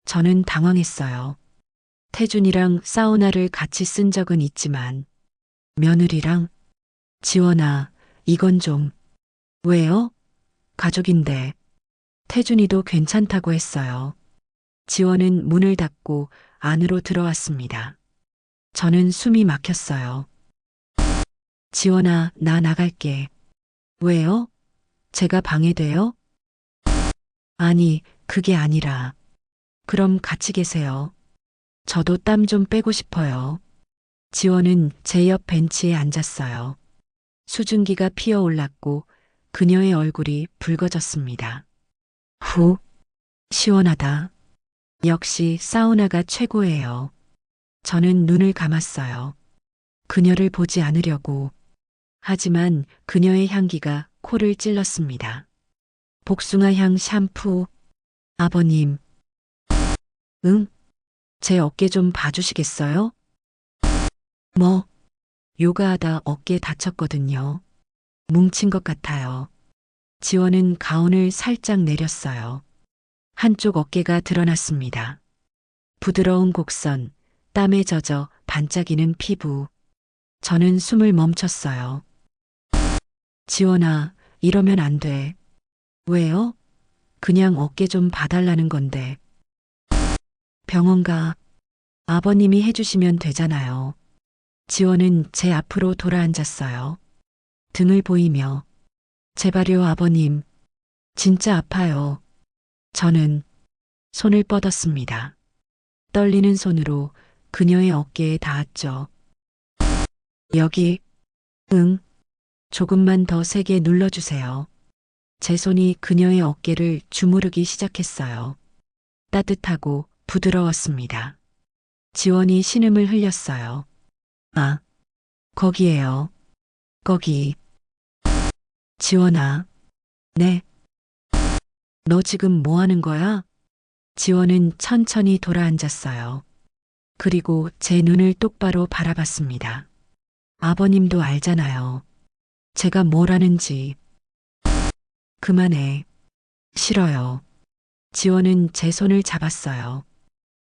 저는 당황했어요. 태준이랑 사우나를 같이 쓴 적은 있지만 며느리랑? 지원아, 이건 좀. 왜요? 가족인데. 태준이도 괜찮다고 했어요. 지원은 문을 닫고 안으로 들어왔습니다. 저는 숨이 막혔어요. 지원아, 나 나갈게. 왜요? 제가 방해돼요? 아니, 그게 아니라. 그럼 같이 계세요. 저도 땀 좀 빼고 싶어요. 지원은 제 옆 벤치에 앉았어요. 수증기가 피어올랐고 그녀의 얼굴이 붉어졌습니다. 후, 시원하다. 역시 사우나가 최고예요. 저는 눈을 감았어요. 그녀를 보지 않으려고. 하지만 그녀의 향기가 코를 찔렀습니다. 복숭아 향 샴푸. 아버님. 응? 제 어깨 좀 봐주시겠어요? 뭐? 요가하다 어깨 다쳤거든요. 뭉친 것 같아요. 지원은 가운을 살짝 내렸어요. 한쪽 어깨가 드러났습니다. 부드러운 곡선, 땀에 젖어 반짝이는 피부. 저는 숨을 멈췄어요. 지원아, 이러면 안 돼. 왜요? 그냥 어깨 좀 봐달라는 건데. 병원 가. 아버님이 해주시면 되잖아요. 지원은 제 앞으로 돌아앉았어요. 등을 보이며. 제발요, 아버님. 진짜 아파요. 저는 손을 뻗었습니다. 떨리는 손으로 그녀의 어깨에 닿았죠. 여기, 응. 조금만 더 세게 눌러주세요. 제 손이 그녀의 어깨를 주무르기 시작했어요. 따뜻하고 부드러웠습니다. 지원이 신음을 흘렸어요. 아, 거기에요. 거기. 지원아. 네. 너 지금 뭐 하는 거야? 지원은 천천히 돌아앉았어요. 그리고 제 눈을 똑바로 바라봤습니다. 아버님도 알잖아요. 제가 뭘 하는지. 그만해. 싫어요. 지원은 제 손을 잡았어요.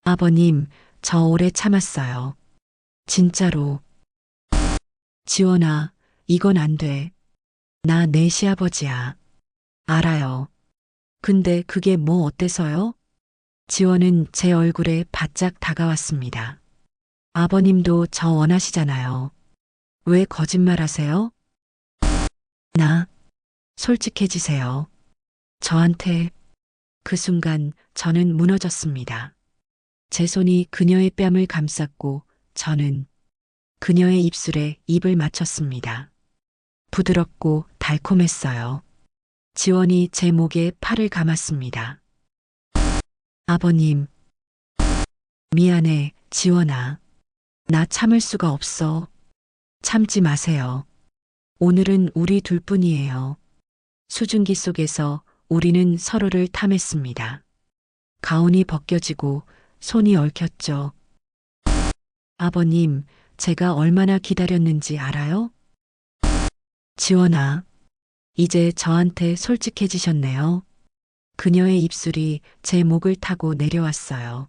아버님, 저 오래 참았어요. 진짜로. 지원아, 이건 안 돼. 나 내 시아버지야. 알아요. 근데 그게 뭐 어때서요? 지원은 제 얼굴에 바짝 다가왔습니다. 아버님도 저 원하시잖아요. 왜 거짓말하세요? 나, 솔직해지세요. 저한테. 그 순간 저는 무너졌습니다. 제 손이 그녀의 뺨을 감쌌고 저는 그녀의 입술에 입을 맞췄습니다. 부드럽고 달콤했어요. 지원이 제 목에 팔을 감았습니다. 아버님, 미안해, 지원아. 나 참을 수가 없어. 참지 마세요. 오늘은 우리 둘뿐이에요. 수증기 속에서 우리는 서로를 탐했습니다. 가운이 벗겨지고 손이 얽혔죠. 아버님, 제가 얼마나 기다렸는지 알아요? 지원아, 이제 저한테 솔직해지셨네요. 그녀의 입술이 제 목을 타고 내려왔어요.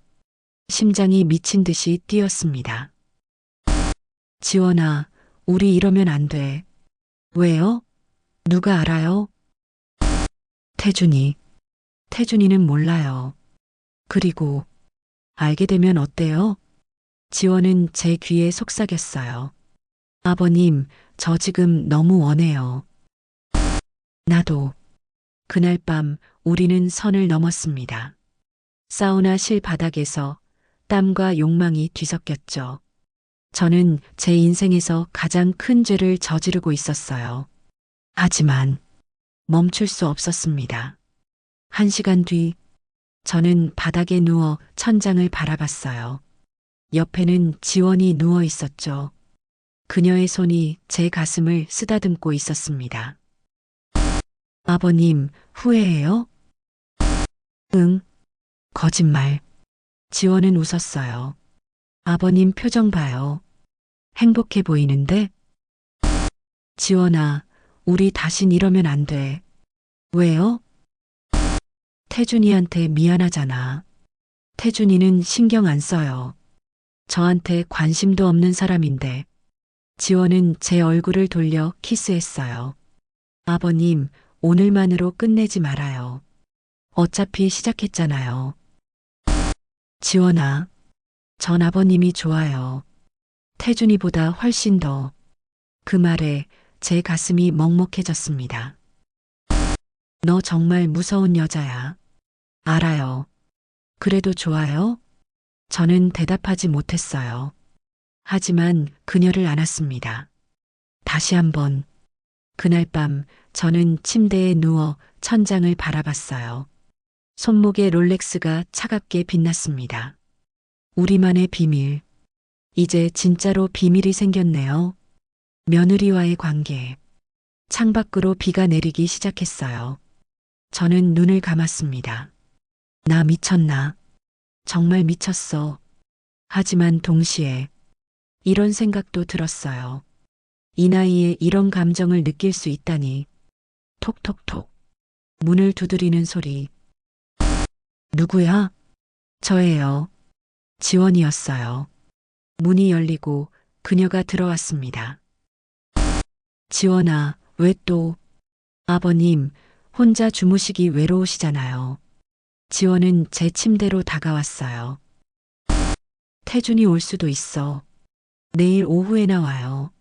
심장이 미친 듯이 뛰었습니다. 지원아, 우리 이러면 안 돼. 왜요? 누가 알아요? 태준이. 태준이는 몰라요. 그리고 알게 되면 어때요? 지원은 제 귀에 속삭였어요. 아버님, 저 지금 너무 원해요. 나도. 그날 밤 우리는 선을 넘었습니다. 사우나 실 바닥에서 땀과 욕망이 뒤섞였죠. 저는 제 인생에서 가장 큰 죄를 저지르고 있었어요. 하지만 멈출 수 없었습니다. 1시간 뒤, 저는 바닥에 누워 천장을 바라봤어요. 옆에는 지원이 누워 있었죠. 그녀의 손이 제 가슴을 쓰다듬고 있었습니다. 아버님, 후회해요? 응, 거짓말. 지원은 웃었어요. 아버님 표정 봐요. 행복해 보이는데? 지원아, 우리 다신 이러면 안 돼. 왜요? 태준이한테 미안하잖아. 태준이는 신경 안 써요. 저한테 관심도 없는 사람인데. 지원은 제 얼굴을 돌려 키스했어요. 아버님, 오늘만으로 끝내지 말아요. 어차피 시작했잖아요. 지원아, 전 아버님이 좋아요. 태준이보다 훨씬 더. 그 말에 제 가슴이 먹먹해졌습니다. 너 정말 무서운 여자야. 알아요. 그래도 좋아요? 저는 대답하지 못했어요. 하지만 그녀를 안았습니다. 다시 한번. 그날 밤 저는 침대에 누워 천장을 바라봤어요. 손목에 롤렉스가 차갑게 빛났습니다. 우리만의 비밀. 이제 진짜로 비밀이 생겼네요. 며느리와의 관계. 창밖으로 비가 내리기 시작했어요. 저는 눈을 감았습니다. 나 미쳤나? 정말 미쳤어. 하지만 동시에 이런 생각도 들었어요. 이 나이에 이런 감정을 느낄 수 있다니. 톡톡톡. 문을 두드리는 소리. 누구야? 저예요. 지원이었어요. 문이 열리고 그녀가 들어왔습니다. 지원아, 왜 또? 아버님, 혼자 주무시기 외로우시잖아요. 지원은 제 침대로 다가왔어요. 태준이 올 수도 있어. 내일 오후에 나와요.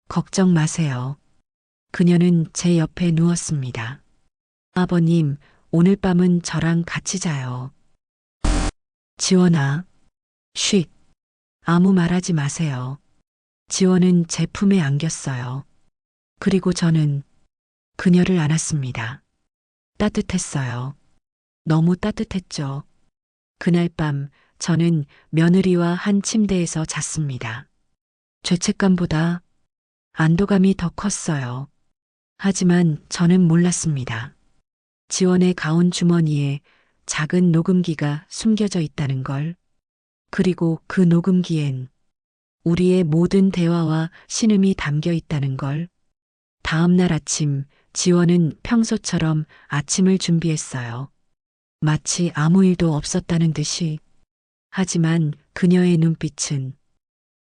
걱정 마세요. 그녀는 제 옆에 누웠습니다. 아버님, 오늘 밤은 저랑 같이 자요. 지원아, 쉿. 아무 말하지 마세요. 지원은 제 품에 안겼어요. 그리고 저는 그녀를 안았습니다. 따뜻했어요. 너무 따뜻했죠. 그날 밤 저는 며느리와 한 침대에서 잤습니다. 죄책감보다 안도감이 더 컸어요. 하지만 저는 몰랐습니다. 지원의 가운 주머니에 작은 녹음기가 숨겨져 있다는 걸. 그리고 그 녹음기엔 우리의 모든 대화와 신음이 담겨 있다는 걸. 다음 날 아침 지원은 평소처럼 아침을 준비했어요. 마치 아무 일도 없었다는 듯이. 하지만 그녀의 눈빛은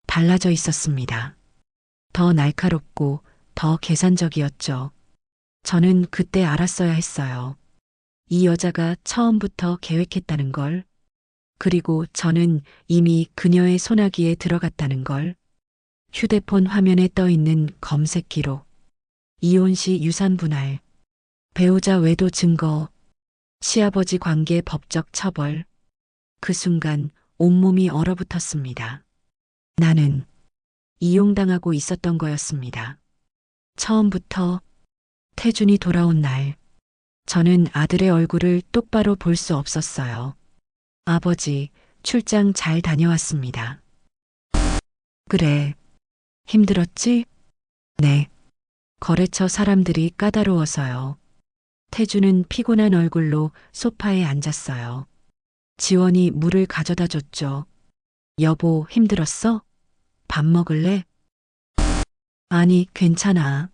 달라져 있었습니다. 더 날카롭고 더 계산적이었죠. 저는 그때 알았어야 했어요. 이 여자가 처음부터 계획했다는 걸, 그리고 저는 이미 그녀의 소나기에 들어갔다는 걸. 휴대폰 화면에 떠 있는 검색 기록, 이혼 시 유산 분할, 배우자 외도 증거, 시아버지 관계 법적 처벌. 그 순간 온몸이 얼어붙었습니다. 나는 이용당하고 있었던 거였습니다. 처음부터. 태준이 돌아온 날, 저는 아들의 얼굴을 똑바로 볼 수 없었어요. 아버지, 출장 잘 다녀왔습니다. 그래, 힘들었지? 네. 거래처 사람들이 까다로워서요. 태주는 피곤한 얼굴로 소파에 앉았어요. 지원이 물을 가져다 줬죠. 여보, 힘들었어? 밥 먹을래? 아니, 괜찮아.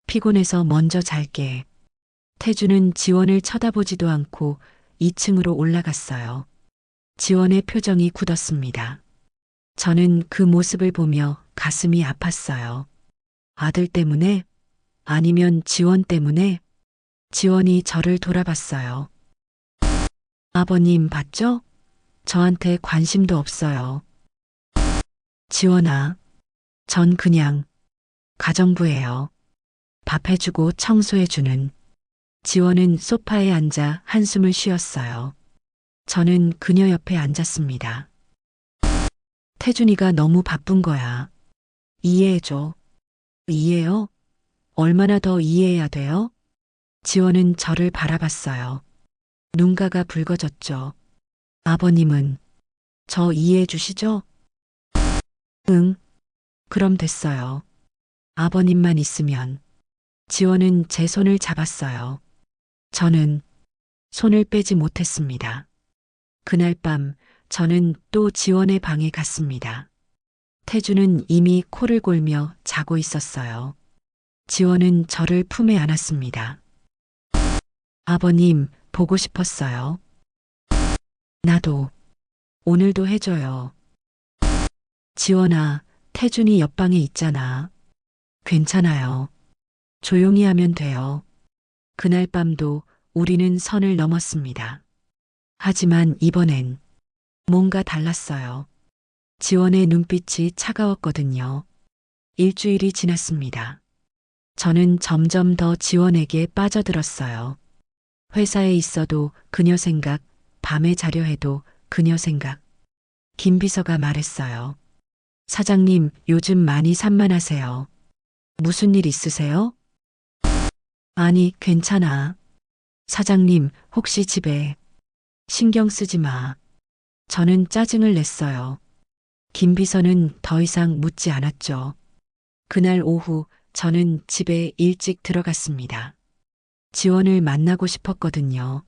피곤해서 먼저 잘게. 태주는 지원을 쳐다보지도 않고 2층으로 올라갔어요. 지원의 표정이 굳었습니다. 저는 그 모습을 보며 가슴이 아팠어요. 아들 때문에? 아니면 지원 때문에? 지원이 저를 돌아봤어요. 아버님 봤죠? 저한테 관심도 없어요. 지원아, 전 그냥 가정부예요. 밥 해주고 청소해주는. 지원은 소파에 앉아 한숨을 쉬었어요. 저는 그녀 옆에 앉았습니다. 태준이가 너무 바쁜 거야. 이해해줘. 이해요? 얼마나 더 이해해야 돼요? 지원은 저를 바라봤어요. 눈가가 붉어졌죠. 아버님은 저 이해해 주시죠? 응, 그럼 됐어요. 아버님만 있으면. 지원은 제 손을 잡았어요. 저는 손을 빼지 못했습니다. 그날 밤 저는 또 지원의 방에 갔습니다. 태주는 이미 코를 골며 자고 있었어요. 지원은 저를 품에 안았습니다. 아버님, 보고 싶었어요. 나도. 오늘도 해줘요. 지원아, 태준이 옆방에 있잖아. 괜찮아요. 조용히 하면 돼요. 그날 밤도 우리는 선을 넘었습니다. 하지만 이번엔 뭔가 달랐어요. 지원의 눈빛이 차가웠거든요. 일주일이 지났습니다. 저는 점점 더 지원에게 빠져들었어요. 회사에 있어도 그녀 생각, 밤에 자려 해도 그녀 생각. 김 비서가 말했어요. 사장님, 요즘 많이 산만하세요. 무슨 일 있으세요? 아니, 괜찮아. 사장님, 혹시 집에 신경 쓰지 마. 저는 짜증을 냈어요. 김 비서는 더 이상 묻지 않았죠. 그날 오후 저는 집에 일찍 들어갔습니다. 지원을 만나고 싶었거든요.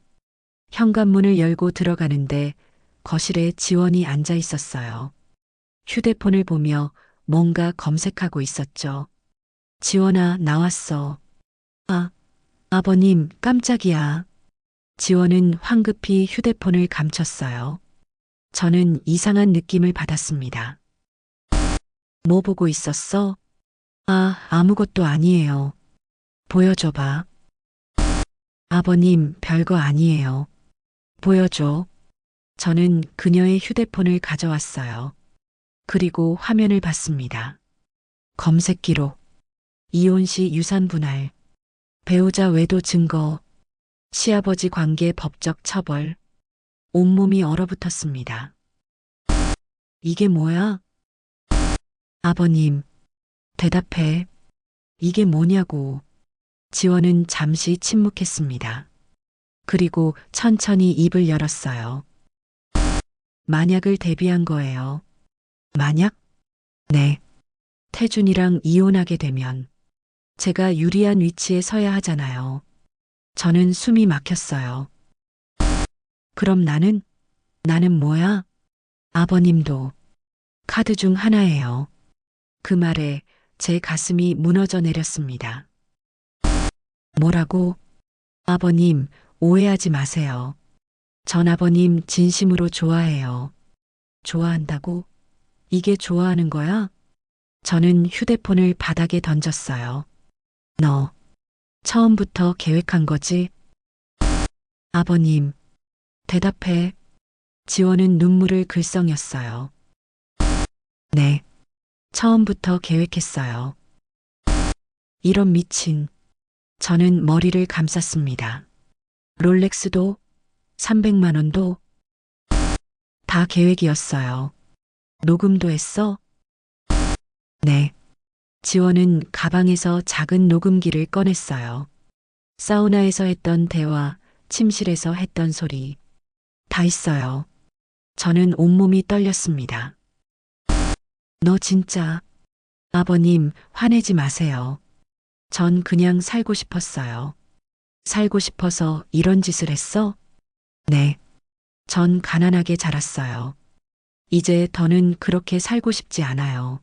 현관문을 열고 들어가는데 거실에 지원이 앉아 있었어요. 휴대폰을 보며 뭔가 검색하고 있었죠. 지원아, 나왔어. 아, 아버님, 깜짝이야. 지원은 황급히 휴대폰을 감췄어요. 저는 이상한 느낌을 받았습니다. 뭐 보고 있었어? 아, 아무것도 아니에요. 보여줘봐. 아버님, 별거 아니에요. 보여줘. 저는 그녀의 휴대폰을 가져왔어요. 그리고 화면을 봤습니다. 검색 기록, 이혼 시 유산 분할, 배우자 외도 증거, 시아버지 관계 법적 처벌. 온몸이 얼어붙었습니다. 이게 뭐야? 아버님, 대답해. 이게 뭐냐고. 지원은 잠시 침묵했습니다. 그리고 천천히 입을 열었어요. 만약을 대비한 거예요. 만약? 네. 태준이랑 이혼하게 되면 제가 유리한 위치에 서야 하잖아요. 저는 숨이 막혔어요. 그럼 나는 뭐야? 아버님도 카드 중 하나예요. 그 말에 제 가슴이 무너져 내렸습니다. 뭐라고? 아버님, 오해하지 마세요. 전 아버님 진심으로 좋아해요. 좋아한다고? 이게 좋아하는 거야? 저는 휴대폰을 바닥에 던졌어요. 너 처음부터 계획한 거지? 아버님, 대답해. 지원은 눈물을 글썽였어요. 네, 처음부터 계획했어요. 이런 미친. 저는 머리를 감쌌습니다. 롤렉스도 300만 원도 다 계획이었어요. 녹음도 했어? 네. 지원은 가방에서 작은 녹음기를 꺼냈어요. 사우나에서 했던 대화, 침실에서 했던 소리. 다 있어요. 저는 온몸이 떨렸습니다. 너 진짜. 아버님, 화내지 마세요. 전 그냥 살고 싶었어요. 살고 싶어서 이런 짓을 했어? 네. 전 가난하게 자랐어요. 이제 더는 그렇게 살고 싶지 않아요.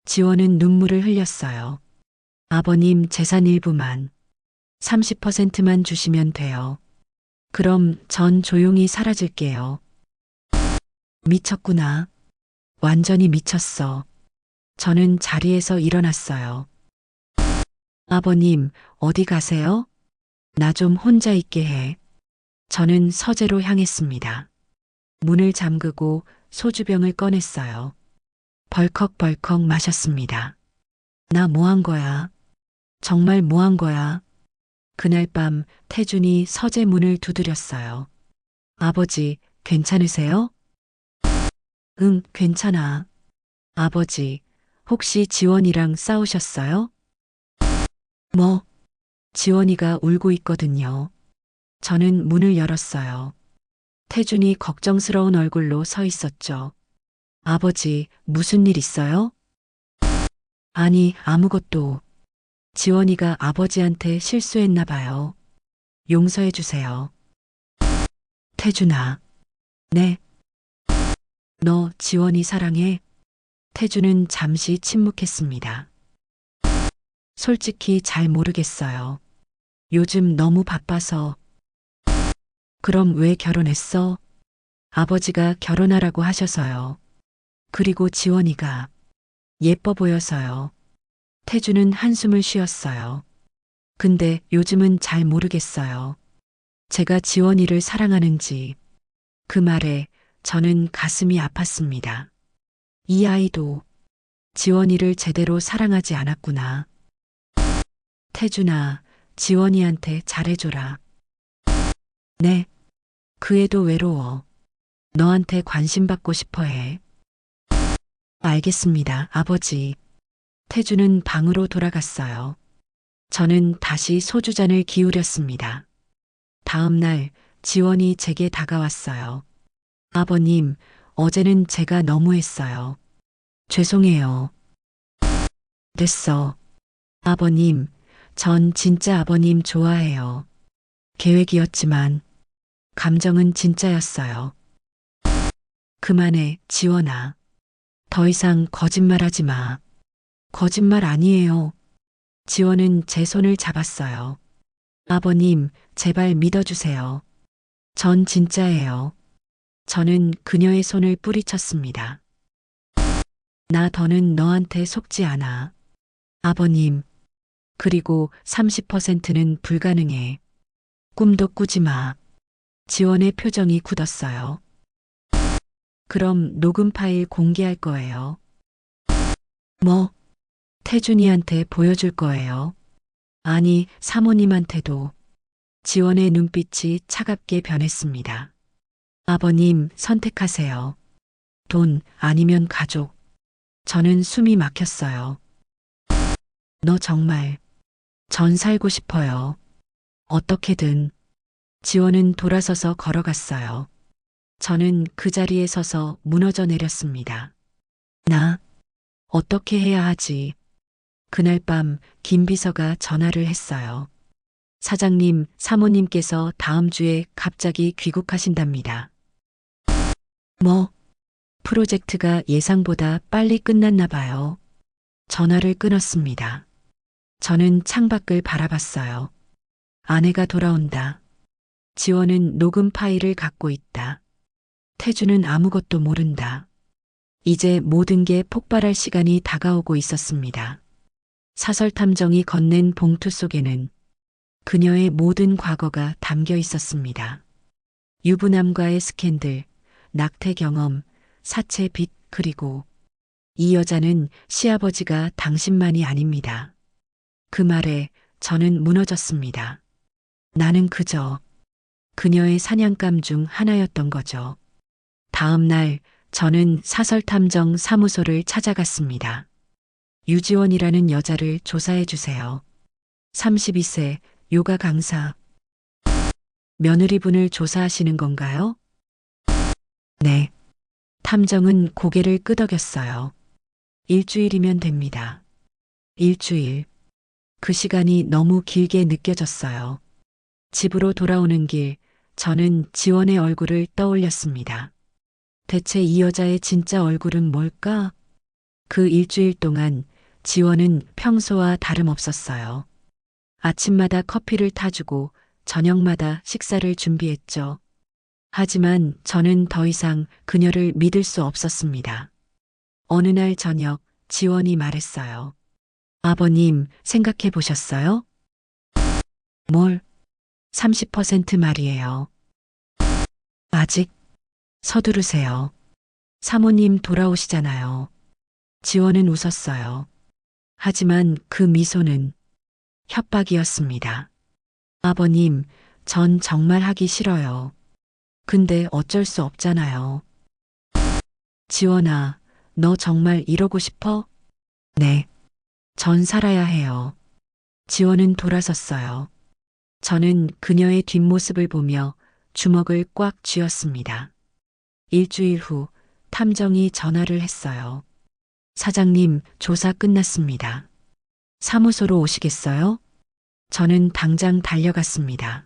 지원은 눈물을 흘렸어요. 아버님 재산 일부만, 30%만 주시면 돼요. 그럼 전 조용히 사라질게요. 미쳤구나. 완전히 미쳤어. 저는 자리에서 일어났어요. 아버님, 어디 가세요? 나 좀 혼자 있게 해. 저는 서재로 향했습니다. 문을 잠그고 소주병을 꺼냈어요. 벌컥벌컥 마셨습니다. 나 뭐 한 거야? 정말 뭐 한 거야? 그날 밤 태준이 서재 문을 두드렸어요. 아버지, 괜찮으세요? 응, 괜찮아. 아버지, 혹시 지원이랑 싸우셨어요? 뭐? 지원이가 울고 있거든요. 저는 문을 열었어요. 태준이 걱정스러운 얼굴로 서 있었죠. 아버지, 무슨 일 있어요? 아니, 아무것도. 지원이가 아버지한테 실수했나 봐요. 용서해 주세요. 태준아. 네. 너 지원이 사랑해? 태준은 잠시 침묵했습니다. 솔직히 잘 모르겠어요. 요즘 너무 바빠서. 그럼 왜 결혼했어? 아버지가 결혼하라고 하셔서요. 그리고 지원이가 예뻐 보여서요. 태준은 한숨을 쉬었어요. 근데 요즘은 잘 모르겠어요. 제가 지원이를 사랑하는지. 그 말에 저는 가슴이 아팠습니다. 이 아이도 지원이를 제대로 사랑하지 않았구나. 태준아, 지원이한테 잘해줘라. 네. 그 애도 외로워. 너한테 관심 받고 싶어 해. 알겠습니다, 아버지. 태준은 방으로 돌아갔어요. 저는 다시 소주잔을 기울였습니다. 다음 날 지원이 제게 다가왔어요. 아버님, 어제는 제가 너무했어요. 죄송해요. 됐어. 아버님, 전 진짜 아버님 좋아해요. 계획이었지만, 감정은 진짜였어요. 그만해, 지원아. 더 이상 거짓말하지 마. 거짓말 아니에요. 지원은 제 손을 잡았어요. 아버님, 제발 믿어주세요. 전 진짜예요. 저는 그녀의 손을 뿌리쳤습니다. 나 더는 너한테 속지 않아. 아버님. 그리고 30%는 불가능해. 꿈도 꾸지 마. 지원의 표정이 굳었어요. 그럼 녹음 파일 공개할 거예요. 뭐? 태준이한테 보여줄 거예요. 아니, 사모님한테도. 지원의 눈빛이 차갑게 변했습니다. 아버님, 선택하세요. 돈 아니면 가족. 저는 숨이 막혔어요. 너 정말. 전 살고 싶어요. 어떻게든. 지원은 돌아서서 걸어갔어요. 저는 그 자리에 서서 무너져 내렸습니다. 나 어떻게 해야 하지? 그날 밤 김 비서가 전화를 했어요. 사장님, 사모님께서 다음 주에 갑자기 귀국하신답니다. 뭐? 프로젝트가 예상보다 빨리 끝났나 봐요. 전화를 끊었습니다. 저는 창밖을 바라봤어요. 아내가 돌아온다. 지원은 녹음 파일을 갖고 있다. 태주는 아무것도 모른다. 이제 모든 게 폭발할 시간이 다가오고 있었습니다. 사설 탐정이 건넨 봉투 속에는 그녀의 모든 과거가 담겨 있었습니다. 유부남과의 스캔들, 낙태 경험, 사채 빚, 그리고 이 여자는 시아버지가 당신만이 아닙니다. 그 말에 저는 무너졌습니다. 나는 그저 그녀의 사냥감 중 하나였던 거죠. 다음 날 저는 사설탐정 사무소를 찾아갔습니다. 유지원이라는 여자를 조사해 주세요. 32세, 요가 강사. 며느리분을 조사하시는 건가요? 네. 탐정은 고개를 끄덕였어요. 일주일이면 됩니다. 일주일. 그 시간이 너무 길게 느껴졌어요. 집으로 돌아오는 길, 저는 지원의 얼굴을 떠올렸습니다. 대체 이 여자의 진짜 얼굴은 뭘까? 그 일주일 동안 지원은 평소와 다름없었어요. 아침마다 커피를 타주고 저녁마다 식사를 준비했죠. 하지만 저는 더 이상 그녀를 믿을 수 없었습니다. 어느 날 저녁 지원이 말했어요. 아버님, 생각해 보셨어요? 뭘? 30% 말이에요. 아직? 서두르세요. 사모님 돌아오시잖아요. 지원은 웃었어요. 하지만 그 미소는 협박이었습니다. 아버님, 전 정말 하기 싫어요. 근데 어쩔 수 없잖아요. 지원아, 너 정말 이러고 싶어? 네. 전 살아야 해요. 지원은 돌아섰어요. 저는 그녀의 뒷모습을 보며 주먹을 꽉 쥐었습니다. 일주일 후 탐정이 전화를 했어요. 사장님, 조사 끝났습니다. 사무소로 오시겠어요? 저는 당장 달려갔습니다.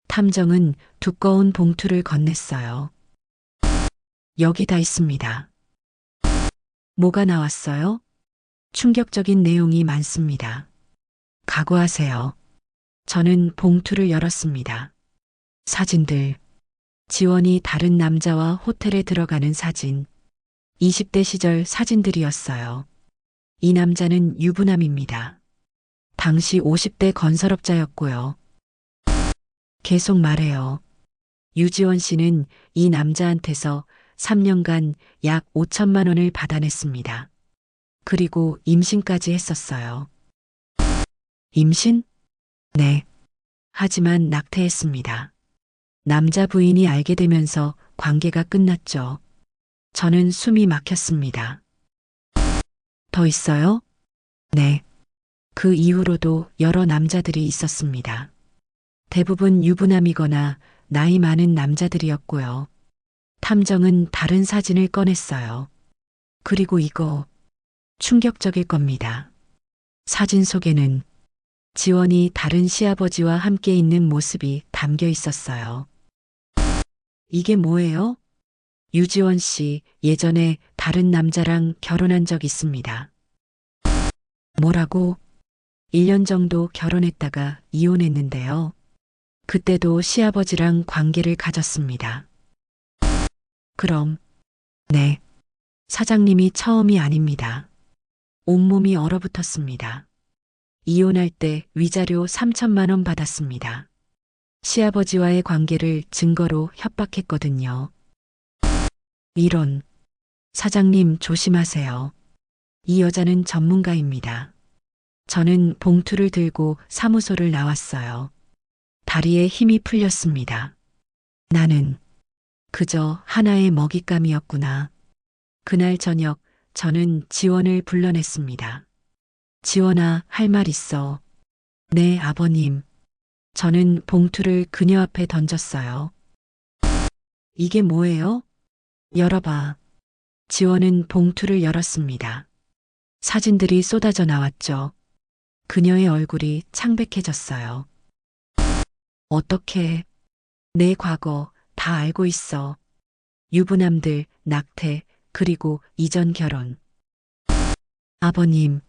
탐정은 두꺼운 봉투를 건넸어요. 여기 다 있습니다. 뭐가 나왔어요? 충격적인 내용이 많습니다. 각오하세요. 저는 봉투를 열었습니다. 사진들. 지원이 다른 남자와 호텔에 들어가는 사진. 20대 시절 사진들이었어요. 이 남자는 유부남입니다. 당시 50대 건설업자였고요. 계속 말해요. 유지원 씨는 이 남자한테서 3년간 약 5천만 원을 받아냈습니다. 그리고 임신까지 했었어요. 임신? 네. 하지만 낙태했습니다. 남자 부인이 알게 되면서 관계가 끝났죠. 저는 숨이 막혔습니다. 더 있어요? 네. 그 이후로도 여러 남자들이 있었습니다. 대부분 유부남이거나 나이 많은 남자들이었고요. 탐정은 다른 사진을 꺼냈어요. 그리고 이거 충격적일 겁니다. 사진 속에는 지원이 다른 시아버지와 함께 있는 모습이 담겨 있었어요. 이게 뭐예요? 유지원 씨 예전에 다른 남자랑 결혼한 적 있습니다. 뭐라고? 1년 정도 결혼했다가 이혼했는데요. 그때도 시아버지랑 관계를 가졌습니다. 그럼, 네. 사장님이 처음이 아닙니다. 온몸이 얼어붙었습니다. 이혼할 때 위자료 3천만 원 받았습니다. 시아버지와의 관계를 증거로 협박했거든요. 이런. 사장님 조심하세요. 이 여자는 전문가입니다. 저는 봉투를 들고 사무소를 나왔어요. 다리에 힘이 풀렸습니다. 나는 그저 하나의 먹잇감이었구나. 그날 저녁 저는 지원을 불러냈습니다. 지원아, 할 말 있어. 네, 아버님. 저는 봉투를 그녀 앞에 던졌어요. 이게 뭐예요? 열어봐. 지원은 봉투를 열었습니다. 사진들이 쏟아져 나왔죠. 그녀의 얼굴이 창백해졌어요. 어떻게? 내 과거 다 알고 있어. 유부남들, 낙태, 그리고 이전 결혼. 아버님,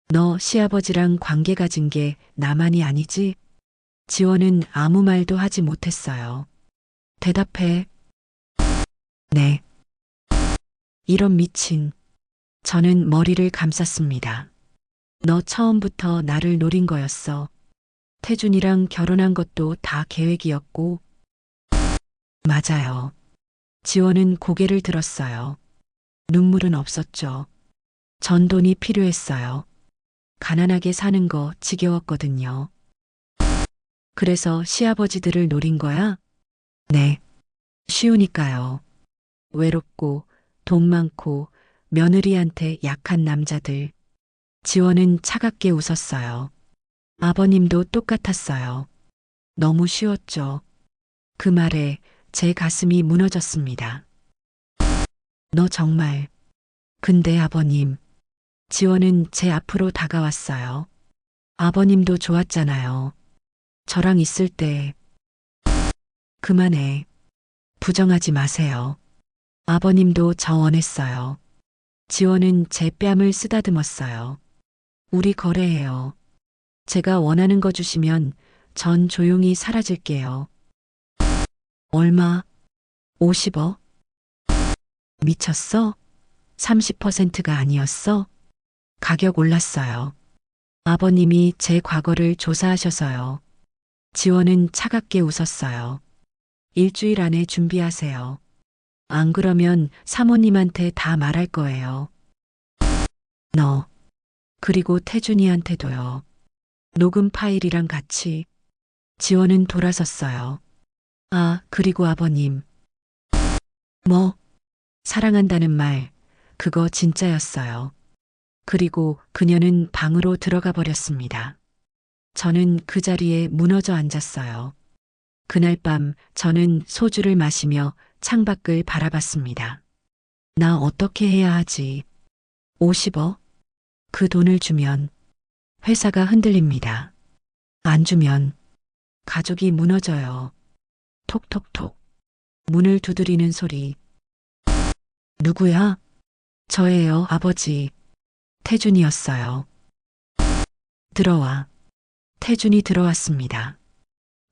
너 시아버지랑 관계 가진 게 나만이 아니지? 지원은 아무 말도 하지 못했어요. 대답해. 네. 이런 미친. 저는 머리를 감쌌습니다. 너 처음부터 나를 노린 거였어. 태준이랑 결혼한 것도 다 계획이었고. 맞아요. 지원은 고개를 들었어요. 눈물은 없었죠. 전 돈이 필요했어요. 가난하게 사는 거 지겨웠거든요. 그래서 시아버지들을 노린 거야? 네. 쉬우니까요. 외롭고 돈 많고 며느리한테 약한 남자들. 지원은 차갑게 웃었어요. 아버님도 똑같았어요. 너무 쉬웠죠. 그 말에 제 가슴이 무너졌습니다. 너 정말. 근데 아버님. 지원은 제 앞으로 다가왔어요. 아버님도 좋았잖아요. 저랑 있을 때. 그만해. 부정하지 마세요. 아버님도 저 원했어요. 지원은 제 뺨을 쓰다듬었어요. 우리 거래해요. 제가 원하는 거 주시면 전 조용히 사라질게요. 얼마? 50억? 미쳤어? 30%가 아니었어? 가격 올랐어요. 아버님이 제 과거를 조사하셔서요. 지원은 차갑게 웃었어요. 일주일 안에 준비하세요. 안 그러면 사모님한테 다 말할 거예요. 너. 그리고 태준이한테도요. 녹음 파일이랑 같이. 지원은 돌아섰어요. 아, 그리고 아버님. 뭐? 사랑한다는 말, 그거 진짜였어요. 그리고 그녀는 방으로 들어가 버렸습니다. 저는 그 자리에 무너져 앉았어요. 그날 밤 저는 소주를 마시며 창밖을 바라봤습니다. 나 어떻게 해야 하지? 50억? 그 돈을 주면 회사가 흔들립니다. 안 주면 가족이 무너져요. 톡톡톡. 문을 두드리는 소리. 누구야? 저예요, 아버지. 태준이었어요. 들어와. 태준이 들어왔습니다.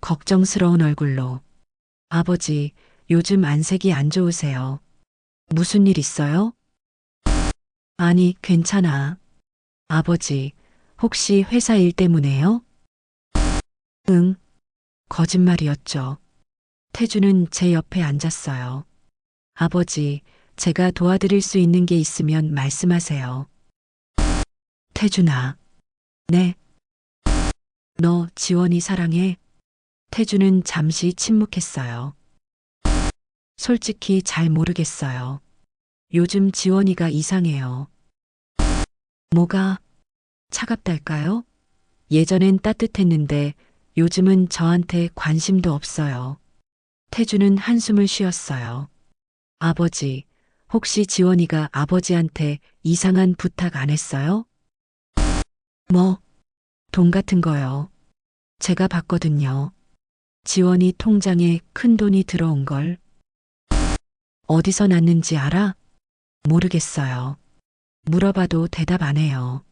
걱정스러운 얼굴로. 아버지, 요즘 안색이 안 좋으세요. 무슨 일 있어요? 아니, 괜찮아. 아버지, 혹시 회사 일 때문에요? 응. 거짓말이었죠. 태준은 제 옆에 앉았어요. 아버지, 제가 도와드릴 수 있는 게 있으면 말씀하세요. 태준아. 네. 너 지원이 사랑해? 태준은 잠시 침묵했어요. 솔직히 잘 모르겠어요. 요즘 지원이가 이상해요. 뭐가 차갑달까요? 예전엔 따뜻했는데 요즘은 저한테 관심도 없어요. 태준은 한숨을 쉬었어요. 아버지, 혹시 지원이가 아버지한테 이상한 부탁 안 했어요? 뭐, 돈 같은 거요. 제가 봤거든요. 지원이 통장에 큰 돈이 들어온 걸. 어디서 났는지 알아? 모르겠어요. 물어봐도 대답 안 해요.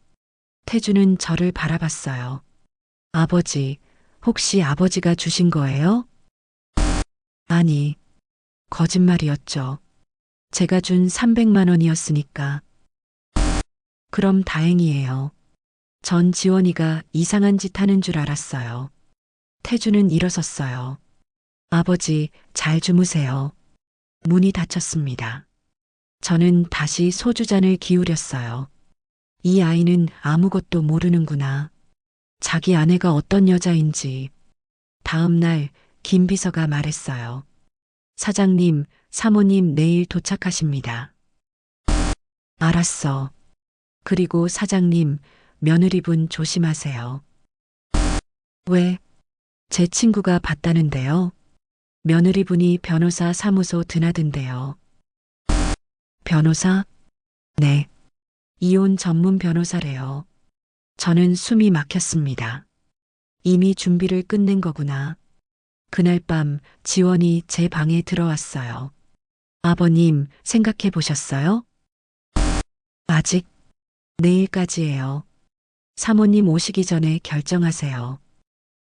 태주는 저를 바라봤어요. 아버지, 혹시 아버지가 주신 거예요? 아니, 거짓말이었죠. 제가 준 300만 원이었으니까. 그럼 다행이에요. 전 지원이가 이상한 짓 하는 줄 알았어요. 태주는 일어섰어요. 아버지, 잘 주무세요. 문이 닫혔습니다. 저는 다시 소주잔을 기울였어요. 이 아이는 아무것도 모르는구나. 자기 아내가 어떤 여자인지. 다음 날 김 비서가 말했어요. 사장님, 사모님 내일 도착하십니다. 알았어. 그리고 사장님, 며느리분 조심하세요. 왜? 제 친구가 봤다는데요. 며느리분이 변호사 사무소 드나든대요. 변호사? 네. 이혼 전문 변호사래요. 저는 숨이 막혔습니다. 이미 준비를 끝낸 거구나. 그날 밤 지원이 제 방에 들어왔어요. 아버님, 생각해 보셨어요? 아직 내일까지예요. 사모님 오시기 전에 결정하세요.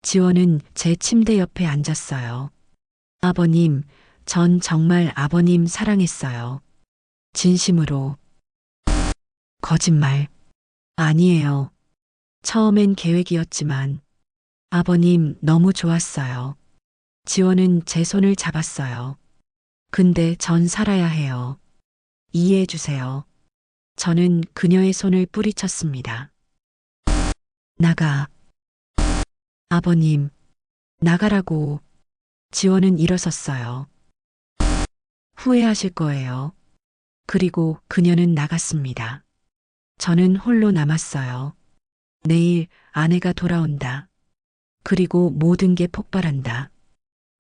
지원은 제 침대 옆에 앉았어요. 아버님, 전 정말 아버님 사랑했어요. 진심으로. 거짓말. 아니에요. 처음엔 계획이었지만 아버님 너무 좋았어요. 지원은 제 손을 잡았어요. 근데 전 살아야 해요. 이해해 주세요. 저는 그녀의 손을 뿌리쳤습니다. 나가. 아버님, 나가라고. 지원은 일어섰어요. 후회하실 거예요. 그리고 그녀는 나갔습니다. 저는 홀로 남았어요. 내일 아내가 돌아온다. 그리고 모든 게 폭발한다.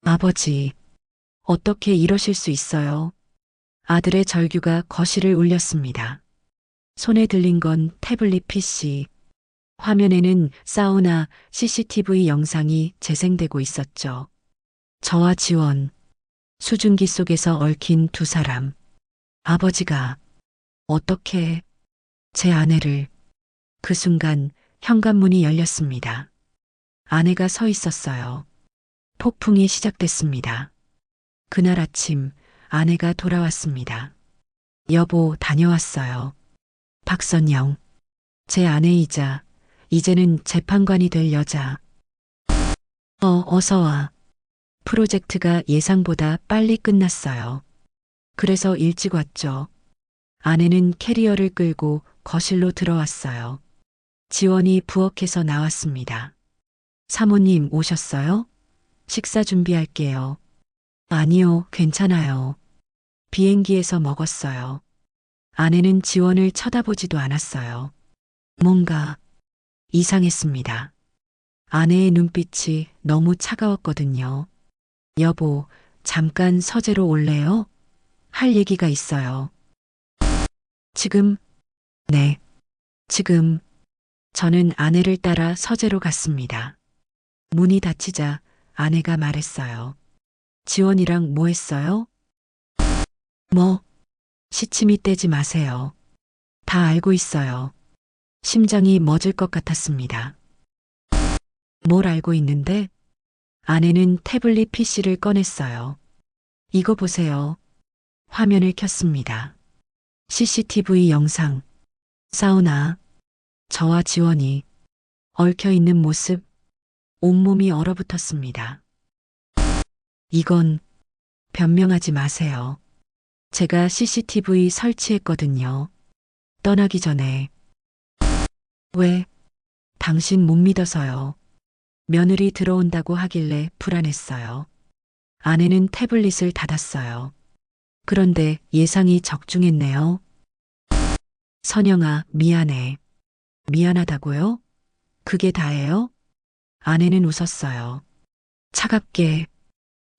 아버지, 어떻게 이러실 수 있어요? 아들의 절규가 거실을 울렸습니다. 손에 들린 건 태블릿 PC. 화면에는 사우나 CCTV 영상이 재생되고 있었죠. 저와 지원, 수증기 속에서 얽힌 두 사람. 아버지가 어떻게 제 아내를. 그 순간 현관문이 열렸습니다. 아내가 서 있었어요. 폭풍이 시작됐습니다. 그날 아침 아내가 돌아왔습니다. 여보, 다녀왔어요. 박선영, 제 아내이자 이제는 재판관이 될 여자. 어서 와. 프로젝트가 예상보다 빨리 끝났어요. 그래서 일찍 왔죠. 아내는 캐리어를 끌고 거실로 들어왔어요. 지원이 부엌에서 나왔습니다. 사모님 오셨어요? 식사 준비할게요. 아니요, 괜찮아요. 비행기에서 먹었어요. 아내는 지원을 쳐다보지도 않았어요. 뭔가 이상했습니다. 아내의 눈빛이 너무 차가웠거든요. 여보, 잠깐 서재로 올래요? 할 얘기가 있어요. 지금? 네, 지금. 저는 아내를 따라 서재로 갔습니다. 문이 닫히자 아내가 말했어요. 지원이랑 뭐 했어요? 뭐? 시침이 떼지 마세요. 다 알고 있어요. 심장이 멎을 것 같았습니다. 뭘 알고 있는데? 아내는 태블릿 PC를 꺼냈어요. 이거 보세요. 화면을 켰습니다. CCTV 영상. 사우나. 저와 지원이 얽혀 있는 모습. 온몸이 얼어붙었습니다. 이건 변명하지 마세요. 제가 CCTV 설치했거든요. 떠나기 전에. 왜? 당신 못 믿어서요. 며느리 들어온다고 하길래 불안했어요. 아내는 태블릿을 닫았어요. 그런데 예상이 적중했네요. 선영아, 미안해. 미안하다고요? 그게 다예요? 아내는 웃었어요. 차갑게.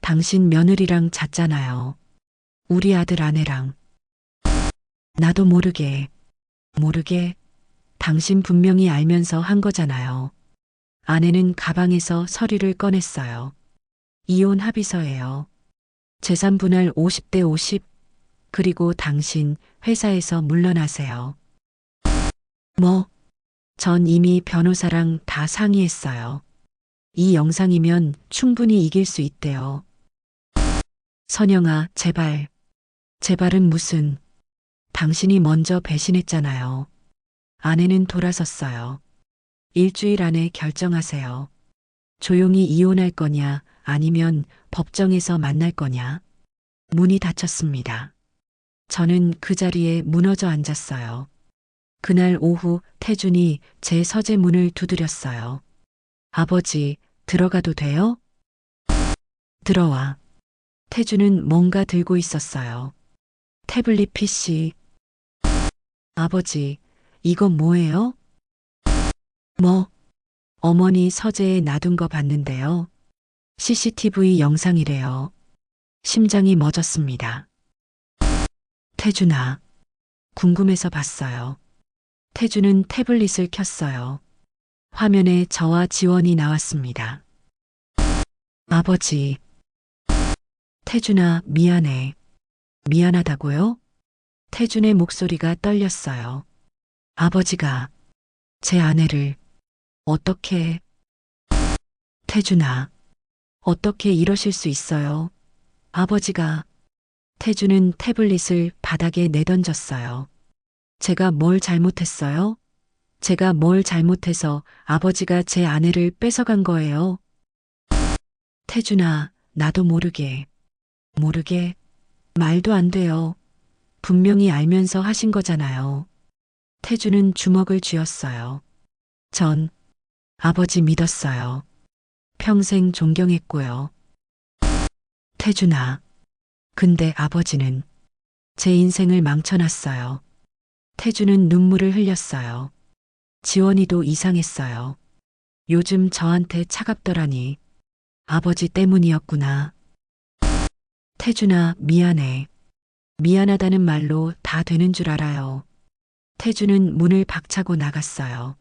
당신 며느리랑 잤잖아요. 우리 아들 아내랑. 나도 모르게. 모르게. 당신 분명히 알면서 한 거잖아요. 아내는 가방에서 서류를 꺼냈어요. 이혼 합의서예요. 재산 분할 50대 50. 그리고 당신 회사에서 물러나세요. 뭐? 전 이미 변호사랑 다 상의했어요. 이 영상이면 충분히 이길 수 있대요. 선영아, 제발. 제발은 무슨. 당신이 먼저 배신했잖아요. 아내는 돌아섰어요. 일주일 안에 결정하세요. 조용히 이혼할 거냐, 아니면 법정에서 만날 거냐. 문이 닫혔습니다. 저는 그 자리에 무너져 앉았어요. 그날 오후 태준이 제 서재 문을 두드렸어요. 아버지, 들어가도 돼요? 들어와. 태준은 뭔가 들고 있었어요. 태블릿 PC. 아버지, 이건 뭐예요? 뭐? 어머니 서재에 놔둔 거 봤는데요. CCTV 영상이래요. 심장이 멎었습니다. 태준아. 궁금해서 봤어요. 태준은 태블릿을 켰어요. 화면에 저와 지원이 나왔습니다. 아버지. 태준아, 미안해. 미안하다고요? 태준의 목소리가 떨렸어요. 아버지가 제 아내를 어떻게. 태준아, 어떻게 이러실 수 있어요? 아버지가. 태주는 태블릿을 바닥에 내던졌어요. 제가 뭘 잘못했어요? 제가 뭘 잘못해서 아버지가 제 아내를 뺏어간 거예요? 태준아, 나도 모르게. 모르게? 말도 안 돼요. 분명히 알면서 하신 거잖아요. 태주는 주먹을 쥐었어요. 전 아버지 믿었어요. 평생 존경했고요. 태준아, 근데 아버지는 제 인생을 망쳐놨어요. 태주는 눈물을 흘렸어요. 지원이도 이상했어요. 요즘 저한테 차갑더라니. 아버지 때문이었구나. 태준아, 미안해. 미안하다는 말로 다 되는 줄 알아요. 태주는 문을 박차고 나갔어요.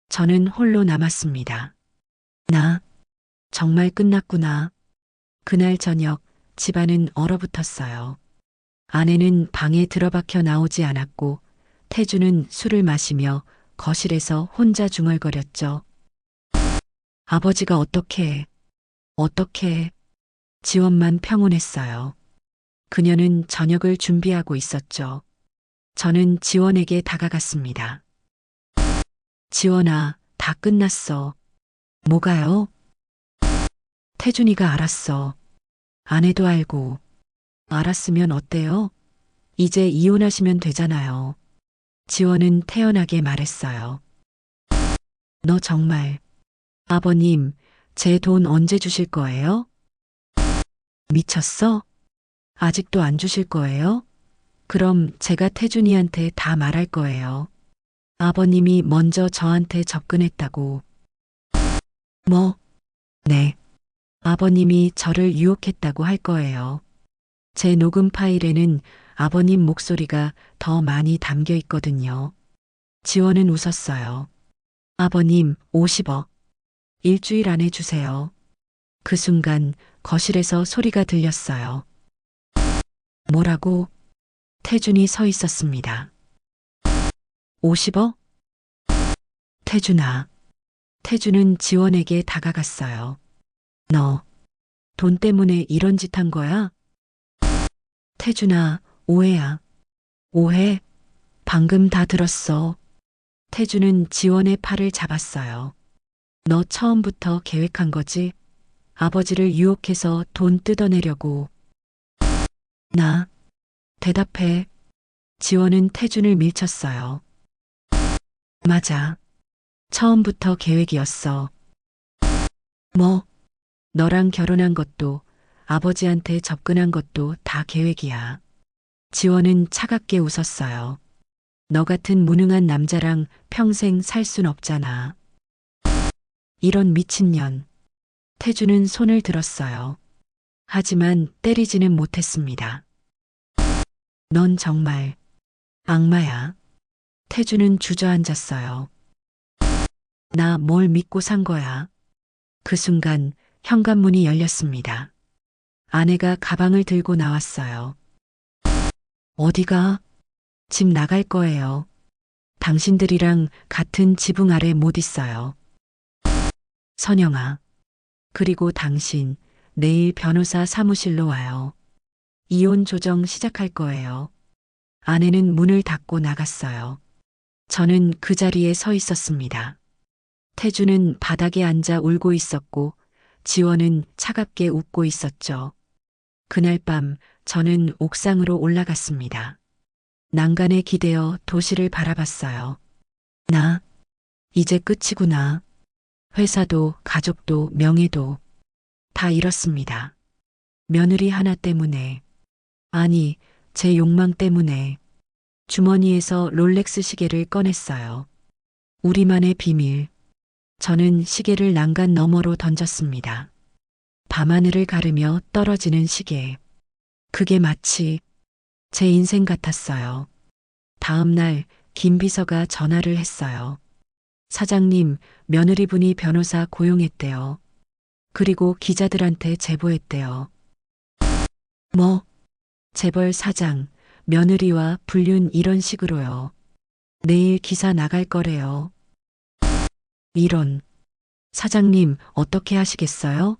저는 홀로 남았습니다. 나 정말 끝났구나. 그날 저녁 집안은 얼어붙었어요. 아내는 방에 들어박혀 나오지 않았고 태주는 술을 마시며 거실에서 혼자 중얼거렸죠. 아버지가 어떻게 지원만 평온했어요. 그녀는 저녁을 준비하고 있었죠. 저는 지원에게 다가갔습니다. 지원아, 다 끝났어. 뭐가요? 태준이가 알았어. 아내도 알고. 알았으면 어때요? 이제 이혼하시면 되잖아요. 지원은 태연하게 말했어요. 너 정말. 아버님, 제 돈 언제 주실 거예요? 미쳤어? 아직도 안 주실 거예요? 그럼 제가 태준이한테 다 말할 거예요. 아버님이 먼저 저한테 접근했다고. 뭐? 네. 아버님이 저를 유혹했다고 할 거예요. 제 녹음 파일에는 아버님 목소리가 더 많이 담겨 있거든요. 지원은 웃었어요. 아버님, 50억. 일주일 안에 주세요. 그 순간 거실에서 소리가 들렸어요. 뭐라고? 태준이 서 있었습니다. 50억? 태준아. 태준은 지원에게 다가갔어요. 너, 돈 때문에 이런 짓 한 거야? 태준아, 오해야. 오해? 방금 다 들었어. 태준은 지원의 팔을 잡았어요. 너 처음부터 계획한 거지? 아버지를 유혹해서 돈 뜯어내려고. 나, 대답해. 지원은 태준을 밀쳤어요. 맞아. 처음부터 계획이었어. 뭐, 너랑 결혼한 것도 아버지한테 접근한 것도 다 계획이야. 지원은 차갑게 웃었어요. 너 같은 무능한 남자랑 평생 살 순 없잖아. 이런 미친년. 태주는 손을 들었어요. 하지만 때리지는 못했습니다. 넌 정말 악마야. 태주는 주저앉았어요. 나 뭘 믿고 산 거야. 그 순간 현관문이 열렸습니다. 아내가 가방을 들고 나왔어요. 어디가? 집 나갈 거예요. 당신들이랑 같은 지붕 아래 못 있어요. 선영아. 그리고 당신 내일 변호사 사무실로 와요. 이혼 조정 시작할 거예요. 아내는 문을 닫고 나갔어요. 저는 그 자리에 서 있었습니다. 태주는 바닥에 앉아 울고 있었고 지원은 차갑게 웃고 있었죠. 그날 밤 저는 옥상으로 올라갔습니다. 난간에 기대어 도시를 바라봤어요. 나, 이제 끝이구나. 회사도 가족도 명예도 다 잃었습니다. 며느리 하나 때문에, 아니, 제 욕망 때문에 주머니에서 롤렉스 시계를 꺼냈어요. 우리만의 비밀. 저는 시계를 난간 너머로 던졌습니다. 밤하늘을 가르며 떨어지는 시계. 그게 마치 제 인생 같았어요. 다음 날 김 비서가 전화를 했어요. 사장님, 며느리분이 변호사 고용했대요. 그리고 기자들한테 제보했대요. 뭐? 재벌 사장, 며느리와 불륜 이런 식으로요. 내일 기사 나갈 거래요. 이런. 사장님, 어떻게 하시겠어요?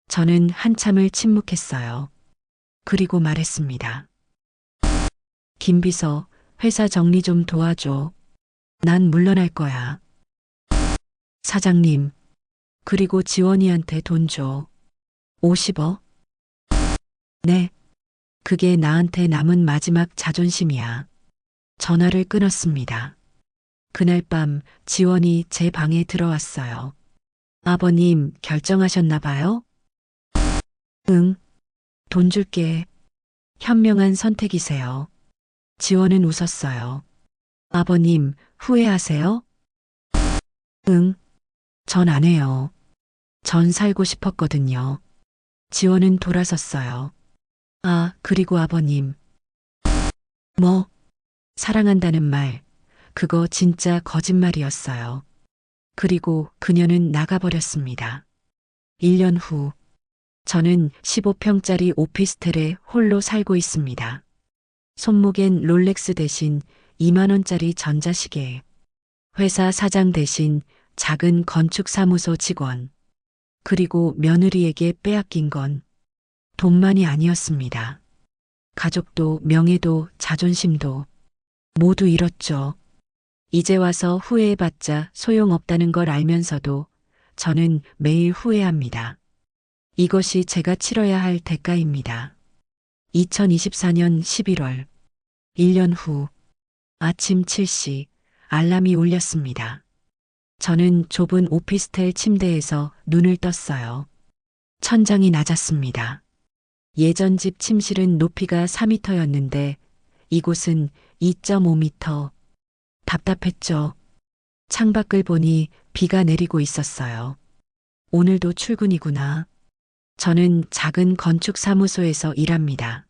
저는 한참을 침묵했어요. 그리고 말했습니다. 김 비서, 회사 정리 좀 도와줘. 난 물러날 거야. 사장님, 그리고 지원이한테 돈 줘. 50억? 네. 그게 나한테 남은 마지막 자존심이야. 전화를 끊었습니다. 그날 밤 지원이 제 방에 들어왔어요. 아버님, 결정하셨나 봐요? 응, 돈 줄게. 현명한 선택이세요. 지원은 웃었어요. 아버님, 후회하세요? 응, 전 안 해요. 전 살고 싶었거든요. 지원은 돌아섰어요. 아, 그리고 아버님. 뭐, 사랑한다는 말, 그거 진짜 거짓말이었어요. 그리고 그녀는 나가버렸습니다. 1년 후, 저는 15평짜리 오피스텔에 홀로 살고 있습니다. 손목엔 롤렉스 대신 2만 원짜리 전자시계, 회사 사장 대신 작은 건축사무소 직원, 그리고 며느리에게 빼앗긴 건 돈만이 아니었습니다. 가족도 명예도 자존심도 모두 잃었죠. 이제 와서 후회해봤자 소용없다는 걸 알면서도 저는 매일 후회합니다. 이것이 제가 치러야 할 대가입니다. 2024년 11월, 1년 후, 아침 7시, 알람이 울렸습니다. 저는 좁은 오피스텔 침대에서 눈을 떴어요. 천장이 낮았습니다. 예전 집 침실은 높이가 4m였는데 이곳은 2.5m. 답답했죠. 창밖을 보니 비가 내리고 있었어요. 오늘도 출근이구나. 저는 작은 건축사무소에서 일합니다.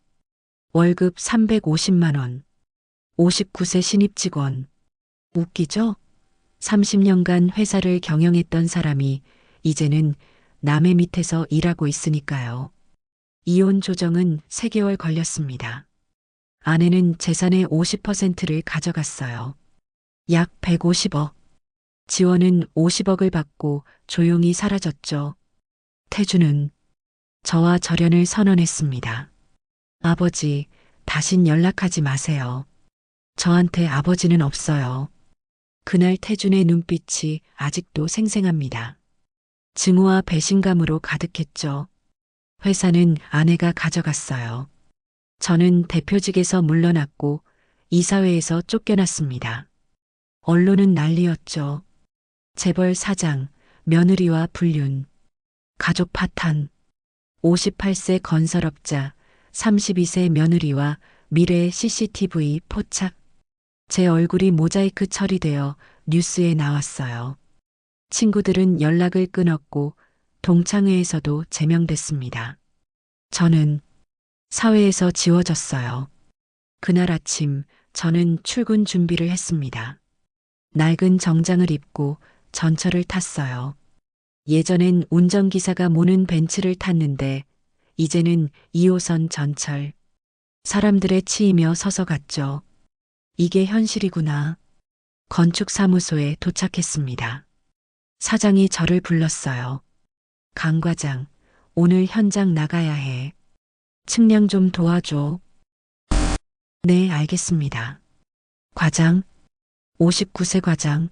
월급 350만 원. 59세 신입 직원. 웃기죠? 30년간 회사를 경영했던 사람이 이제는 남의 밑에서 일하고 있으니까요. 이혼 조정은 3개월 걸렸습니다. 아내는 재산의 50%를 가져갔어요. 약 150억. 지원은 50억을 받고 조용히 사라졌죠. 태주는 저와 절연을 선언했습니다. 아버지, 다신 연락하지 마세요. 저한테 아버지는 없어요. 그날 태준의 눈빛이 아직도 생생합니다. 증오와 배신감으로 가득했죠. 회사는 아내가 가져갔어요. 저는 대표직에서 물러났고 이사회에서 쫓겨났습니다. 언론은 난리였죠. 재벌 사장, 며느리와 불륜, 가족 파탄, 58세 건설업자, 32세 며느리와 미래의 CCTV 포착. 제 얼굴이 모자이크 처리되어 뉴스에 나왔어요. 친구들은 연락을 끊었고 동창회에서도 제명됐습니다. 저는 사회에서 지워졌어요. 그날 아침 저는 출근 준비를 했습니다. 낡은 정장을 입고 전철을 탔어요. 예전엔 운전기사가 모는 벤츠를 탔는데 이제는 2호선 전철. 사람들의 치이며 서서 갔죠. 이게 현실이구나. 건축사무소에 도착했습니다. 사장이 저를 불렀어요. 강 과장, 오늘 현장 나가야 해. 측량 좀 도와줘. 네, 알겠습니다. 과장, 59세 과장.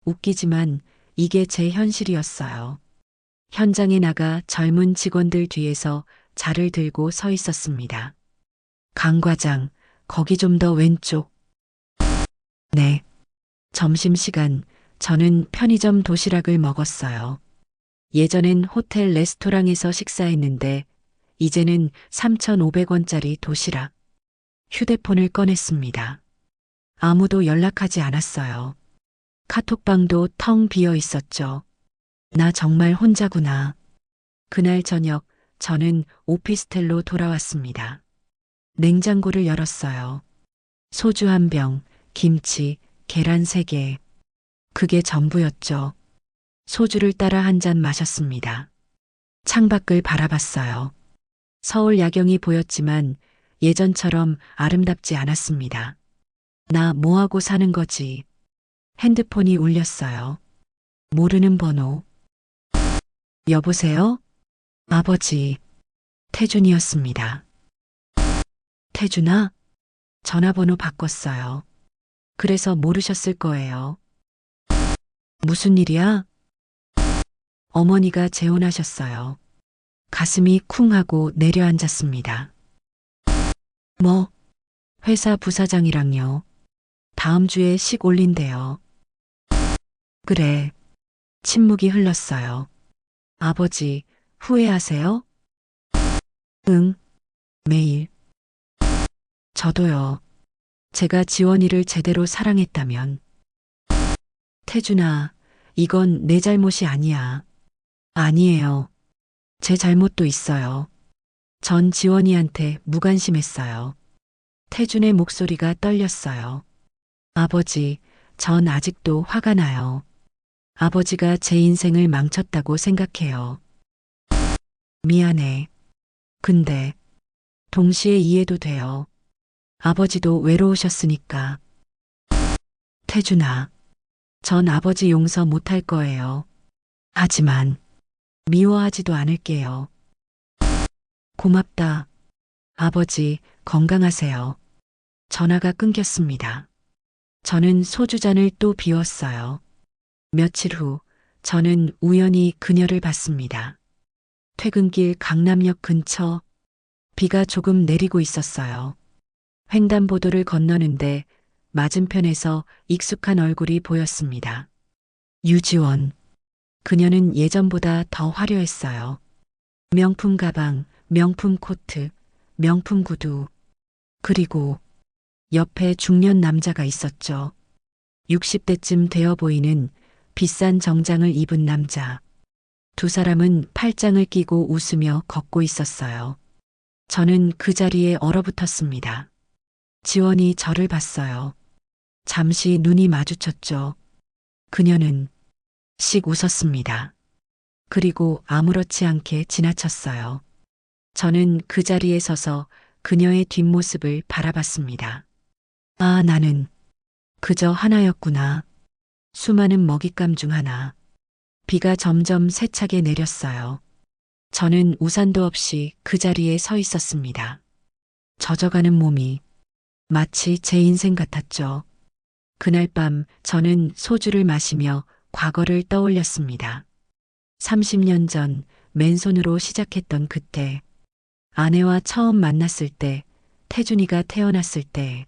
웃기지만 이게 제 현실이었어요. 현장에 나가 젊은 직원들 뒤에서 자를 들고 서 있었습니다. 강 과장, 거기 좀 더 왼쪽. 네. 점심시간, 저는 편의점 도시락을 먹었어요. 예전엔 호텔 레스토랑에서 식사했는데 이제는 3,500원짜리 도시락. 휴대폰을 꺼냈습니다. 아무도 연락하지 않았어요. 카톡방도 텅 비어 있었죠. 나 정말 혼자구나. 그날 저녁 저는 오피스텔로 돌아왔습니다. 냉장고를 열었어요. 소주 1병, 김치, 계란 3개. 그게 전부였죠. 소주를 따라 한 잔 마셨습니다. 창밖을 바라봤어요. 서울 야경이 보였지만 예전처럼 아름답지 않았습니다. 나 뭐하고 사는 거지? 핸드폰이 울렸어요. 모르는 번호. 여보세요? 아버지. 태준이었습니다. 태준아, 전화번호 바꿨어요. 그래서 모르셨을 거예요. 무슨 일이야? 어머니가 재혼하셨어요. 가슴이 쿵 하고 내려앉았습니다. 뭐, 회사 부사장이랑요. 다음 주에 식 올린대요. 그래. 침묵이 흘렀어요. 아버지, 후회하세요? 응, 매일. 저도요. 제가 지원이를 제대로 사랑했다면. 태준아, 이건 내 잘못이 아니야. 아니에요. 제 잘못도 있어요. 전 지원이한테 무관심했어요. 태준의 목소리가 떨렸어요. 아버지, 전 아직도 화가 나요. 아버지가 제 인생을 망쳤다고 생각해요. 미안해. 근데 동시에 이해도 돼요. 아버지도 외로우셨으니까. 태준아, 전 아버지 용서 못할 거예요. 하지만 미워하지도 않을게요. 고맙다. 아버지, 건강하세요. 전화가 끊겼습니다. 저는 소주잔을 또 비웠어요. 며칠 후, 저는 우연히 그녀를 봤습니다. 퇴근길 강남역 근처 비가 조금 내리고 있었어요. 횡단보도를 건너는데 맞은편에서 익숙한 얼굴이 보였습니다. 유지원. 그녀는 예전보다 더 화려했어요. 명품 가방, 명품 코트, 명품 구두. 그리고 옆에 중년 남자가 있었죠. 60대쯤 되어 보이는 비싼 정장을 입은 남자. 두 사람은 팔짱을 끼고 웃으며 걷고 있었어요. 저는 그 자리에 얼어붙었습니다. 지원이 저를 봤어요. 잠시 눈이 마주쳤죠. 그녀는 씩 웃었습니다. 그리고 아무렇지 않게 지나쳤어요. 저는 그 자리에 서서 그녀의 뒷모습을 바라봤습니다. 아, 나는 그저 하나였구나. 수많은 먹잇감 중 하나. 비가 점점 세차게 내렸어요. 저는 우산도 없이 그 자리에 서 있었습니다. 젖어가는 몸이 마치 제 인생 같았죠. 그날 밤 저는 소주를 마시며 과거를 떠올렸습니다. 30년 전 맨손으로 시작했던 그때, 아내와 처음 만났을 때, 태준이가 태어났을 때,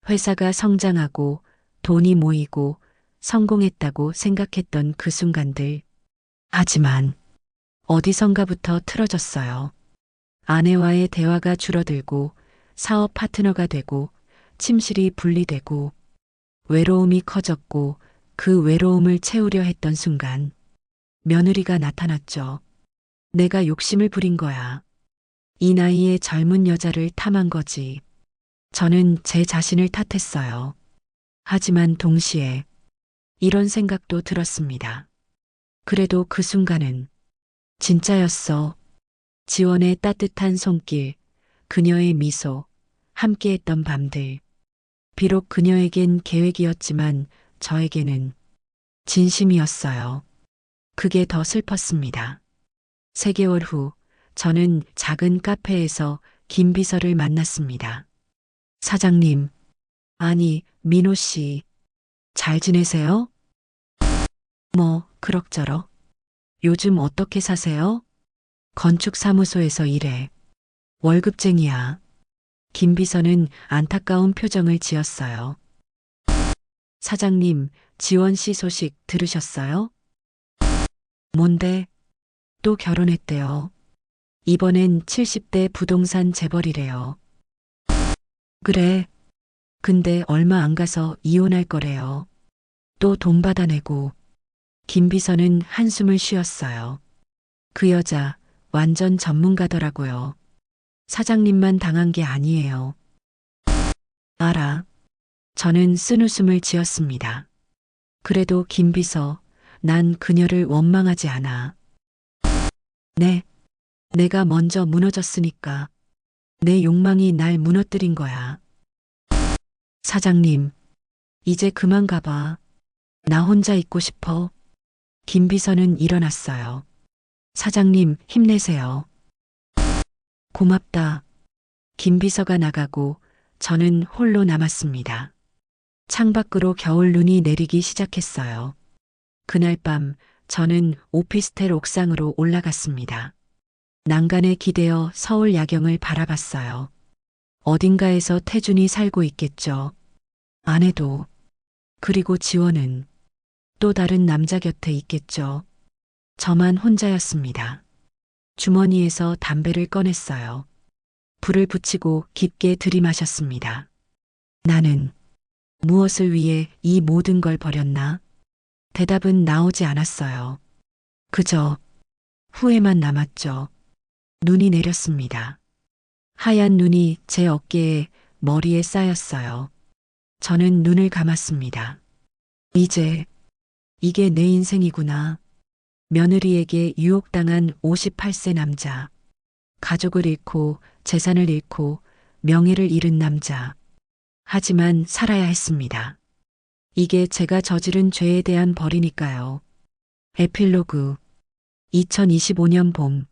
회사가 성장하고 돈이 모이고 성공했다고 생각했던 그 순간들. 하지만 어디선가부터 틀어졌어요. 아내와의 대화가 줄어들고 사업 파트너가 되고 침실이 분리되고 외로움이 커졌고 그 외로움을 채우려 했던 순간 며느리가 나타났죠. 내가 욕심을 부린 거야. 이 나이에 젊은 여자를 탐한 거지. 저는 제 자신을 탓했어요. 하지만 동시에 이런 생각도 들었습니다. 그래도 그 순간은 진짜였어. 지원의 따뜻한 손길, 그녀의 미소, 함께했던 밤들. 비록 그녀에겐 계획이었지만 저에게는 진심이었어요. 그게 더 슬펐습니다. 3개월 후 저는 작은 카페에서 김 비서를 만났습니다. 사장님, 아니, 민호 씨, 잘 지내세요? 뭐, 그럭저럭. 요즘 어떻게 사세요? 건축사무소에서 일해. 월급쟁이야. 김 비서는 안타까운 표정을 지었어요. 사장님, 지원 씨 소식 들으셨어요? 뭔데? 또 결혼했대요. 이번엔 70대 부동산 재벌이래요. 그래. 근데 얼마 안 가서 이혼할 거래요. 또 돈 받아내고. 김 비서는 한숨을 쉬었어요. 그 여자 완전 전문가더라고요. 사장님만 당한 게 아니에요. 알아. 저는 쓴웃음을 지었습니다. 그래도 김 비서, 난 그녀를 원망하지 않아. 네. 내가 먼저 무너졌으니까. 내 욕망이 날 무너뜨린 거야. 사장님, 이제 그만 가봐. 나 혼자 있고 싶어. 김 비서는 일어났어요. 사장님, 힘내세요. 고맙다. 김 비서가 나가고 저는 홀로 남았습니다. 창밖으로 겨울 눈이 내리기 시작했어요. 그날 밤 저는 오피스텔 옥상으로 올라갔습니다. 난간에 기대어 서울 야경을 바라봤어요. 어딘가에서 태준이 살고 있겠죠. 아내도. 그리고 지원은 또 다른 남자 곁에 있겠죠. 저만 혼자였습니다. 주머니에서 담배를 꺼냈어요. 불을 붙이고 깊게 들이마셨습니다. 나는 무엇을 위해 이 모든 걸 버렸나? 대답은 나오지 않았어요. 그저 후회만 남았죠. 눈이 내렸습니다. 하얀 눈이 제 어깨에 머리에 쌓였어요. 저는 눈을 감았습니다. 이게 내 인생이구나. 며느리에게 유혹당한 58세 남자. 가족을 잃고 재산을 잃고 명예를 잃은 남자. 하지만 살아야 했습니다. 이게 제가 저지른 죄에 대한 벌이니까요. 에필로그 2025년 봄.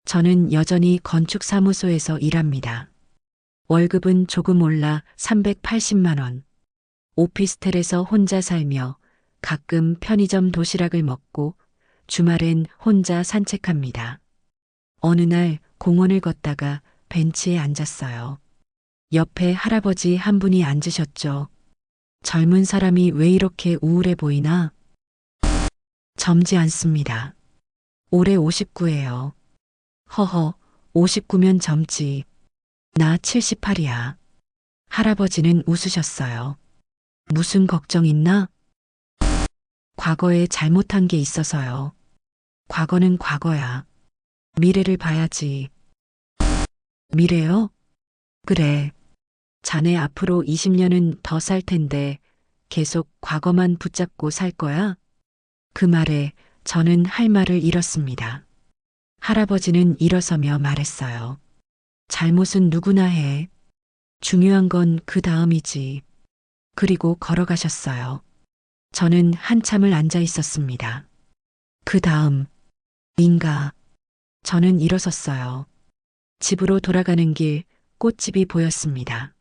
저는 여전히 건축사무소에서 일합니다. 월급은 조금 올라 380만 원. 오피스텔에서 혼자 살며 가끔 편의점 도시락을 먹고 주말엔 혼자 산책합니다. 어느 날 공원을 걷다가 벤치에 앉았어요. 옆에 할아버지 한 분이 앉으셨죠. 젊은 사람이 왜 이렇게 우울해 보이나? 젊지 않습니다. 올해 59예요. 허허, 59면 젊지. 나 78이야. 할아버지는 웃으셨어요. 무슨 걱정 있나? 과거에 잘못한 게 있어서요. 과거는 과거야. 미래를 봐야지. 미래요? 그래. 자네 앞으로 20년은 더 살 텐데 계속 과거만 붙잡고 살 거야? 그 말에 저는 할 말을 잃었습니다. 할아버지는 일어서며 말했어요. 잘못은 누구나 해. 중요한 건 그 다음이지. 그리고 걸어가셨어요. 저는 한참을 앉아 있었습니다. 그 다음, 인가. 저는 일어섰어요. 집으로 돌아가는 길 꽃집이 보였습니다.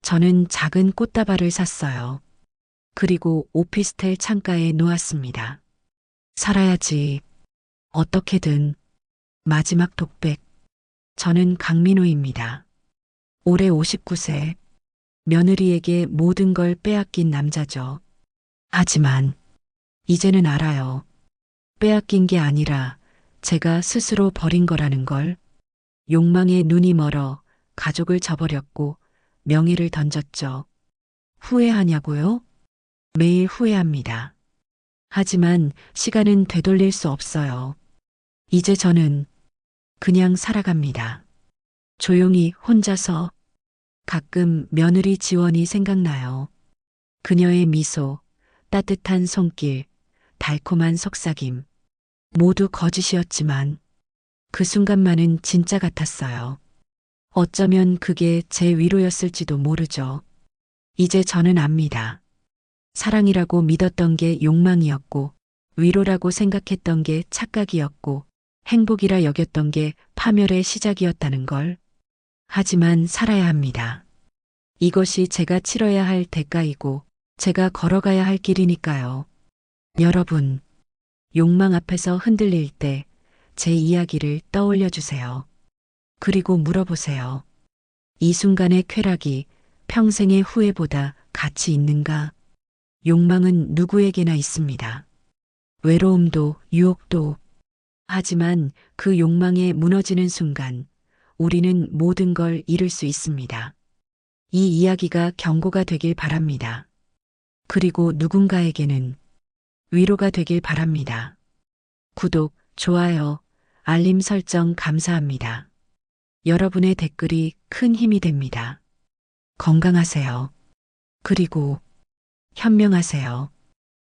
저는 작은 꽃다발을 샀어요. 그리고 오피스텔 창가에 놓았습니다. 살아야지. 어떻게든. 마지막 독백. 저는 강민호입니다. 올해 59세. 며느리에게 모든 걸 빼앗긴 남자죠. 하지만 이제는 알아요. 빼앗긴 게 아니라 제가 스스로 버린 거라는 걸. 욕망에 눈이 멀어 가족을 저버렸고 명예를 던졌죠. 후회하냐고요? 매일 후회합니다. 하지만 시간은 되돌릴 수 없어요. 이제 저는 그냥 살아갑니다. 조용히 혼자서. 가끔 며느리 지원이 생각나요. 그녀의 미소, 따뜻한 손길, 달콤한 속삭임. 모두 거짓이었지만 그 순간만은 진짜 같았어요. 어쩌면 그게 제 위로였을지도 모르죠. 이제 저는 압니다. 사랑이라고 믿었던 게 욕망이었고, 위로라고 생각했던 게 착각이었고, 행복이라 여겼던 게 파멸의 시작이었다는 걸. 하지만 살아야 합니다. 이것이 제가 치러야 할 대가이고, 제가 걸어가야 할 길이니까요. 여러분, 욕망 앞에서 흔들릴 때 제 이야기를 떠올려 주세요. 그리고 물어보세요. 이 순간의 쾌락이 평생의 후회보다 가치 있는가? 욕망은 누구에게나 있습니다. 외로움도 유혹도. 하지만 그 욕망에 무너지는 순간 우리는 모든 걸 잃을 수 있습니다. 이 이야기가 경고가 되길 바랍니다. 그리고 누군가에게는 위로가 되길 바랍니다. 구독, 좋아요, 알림 설정 감사합니다. 여러분의 댓글이 큰 힘이 됩니다. 건강하세요. 그리고 현명하세요.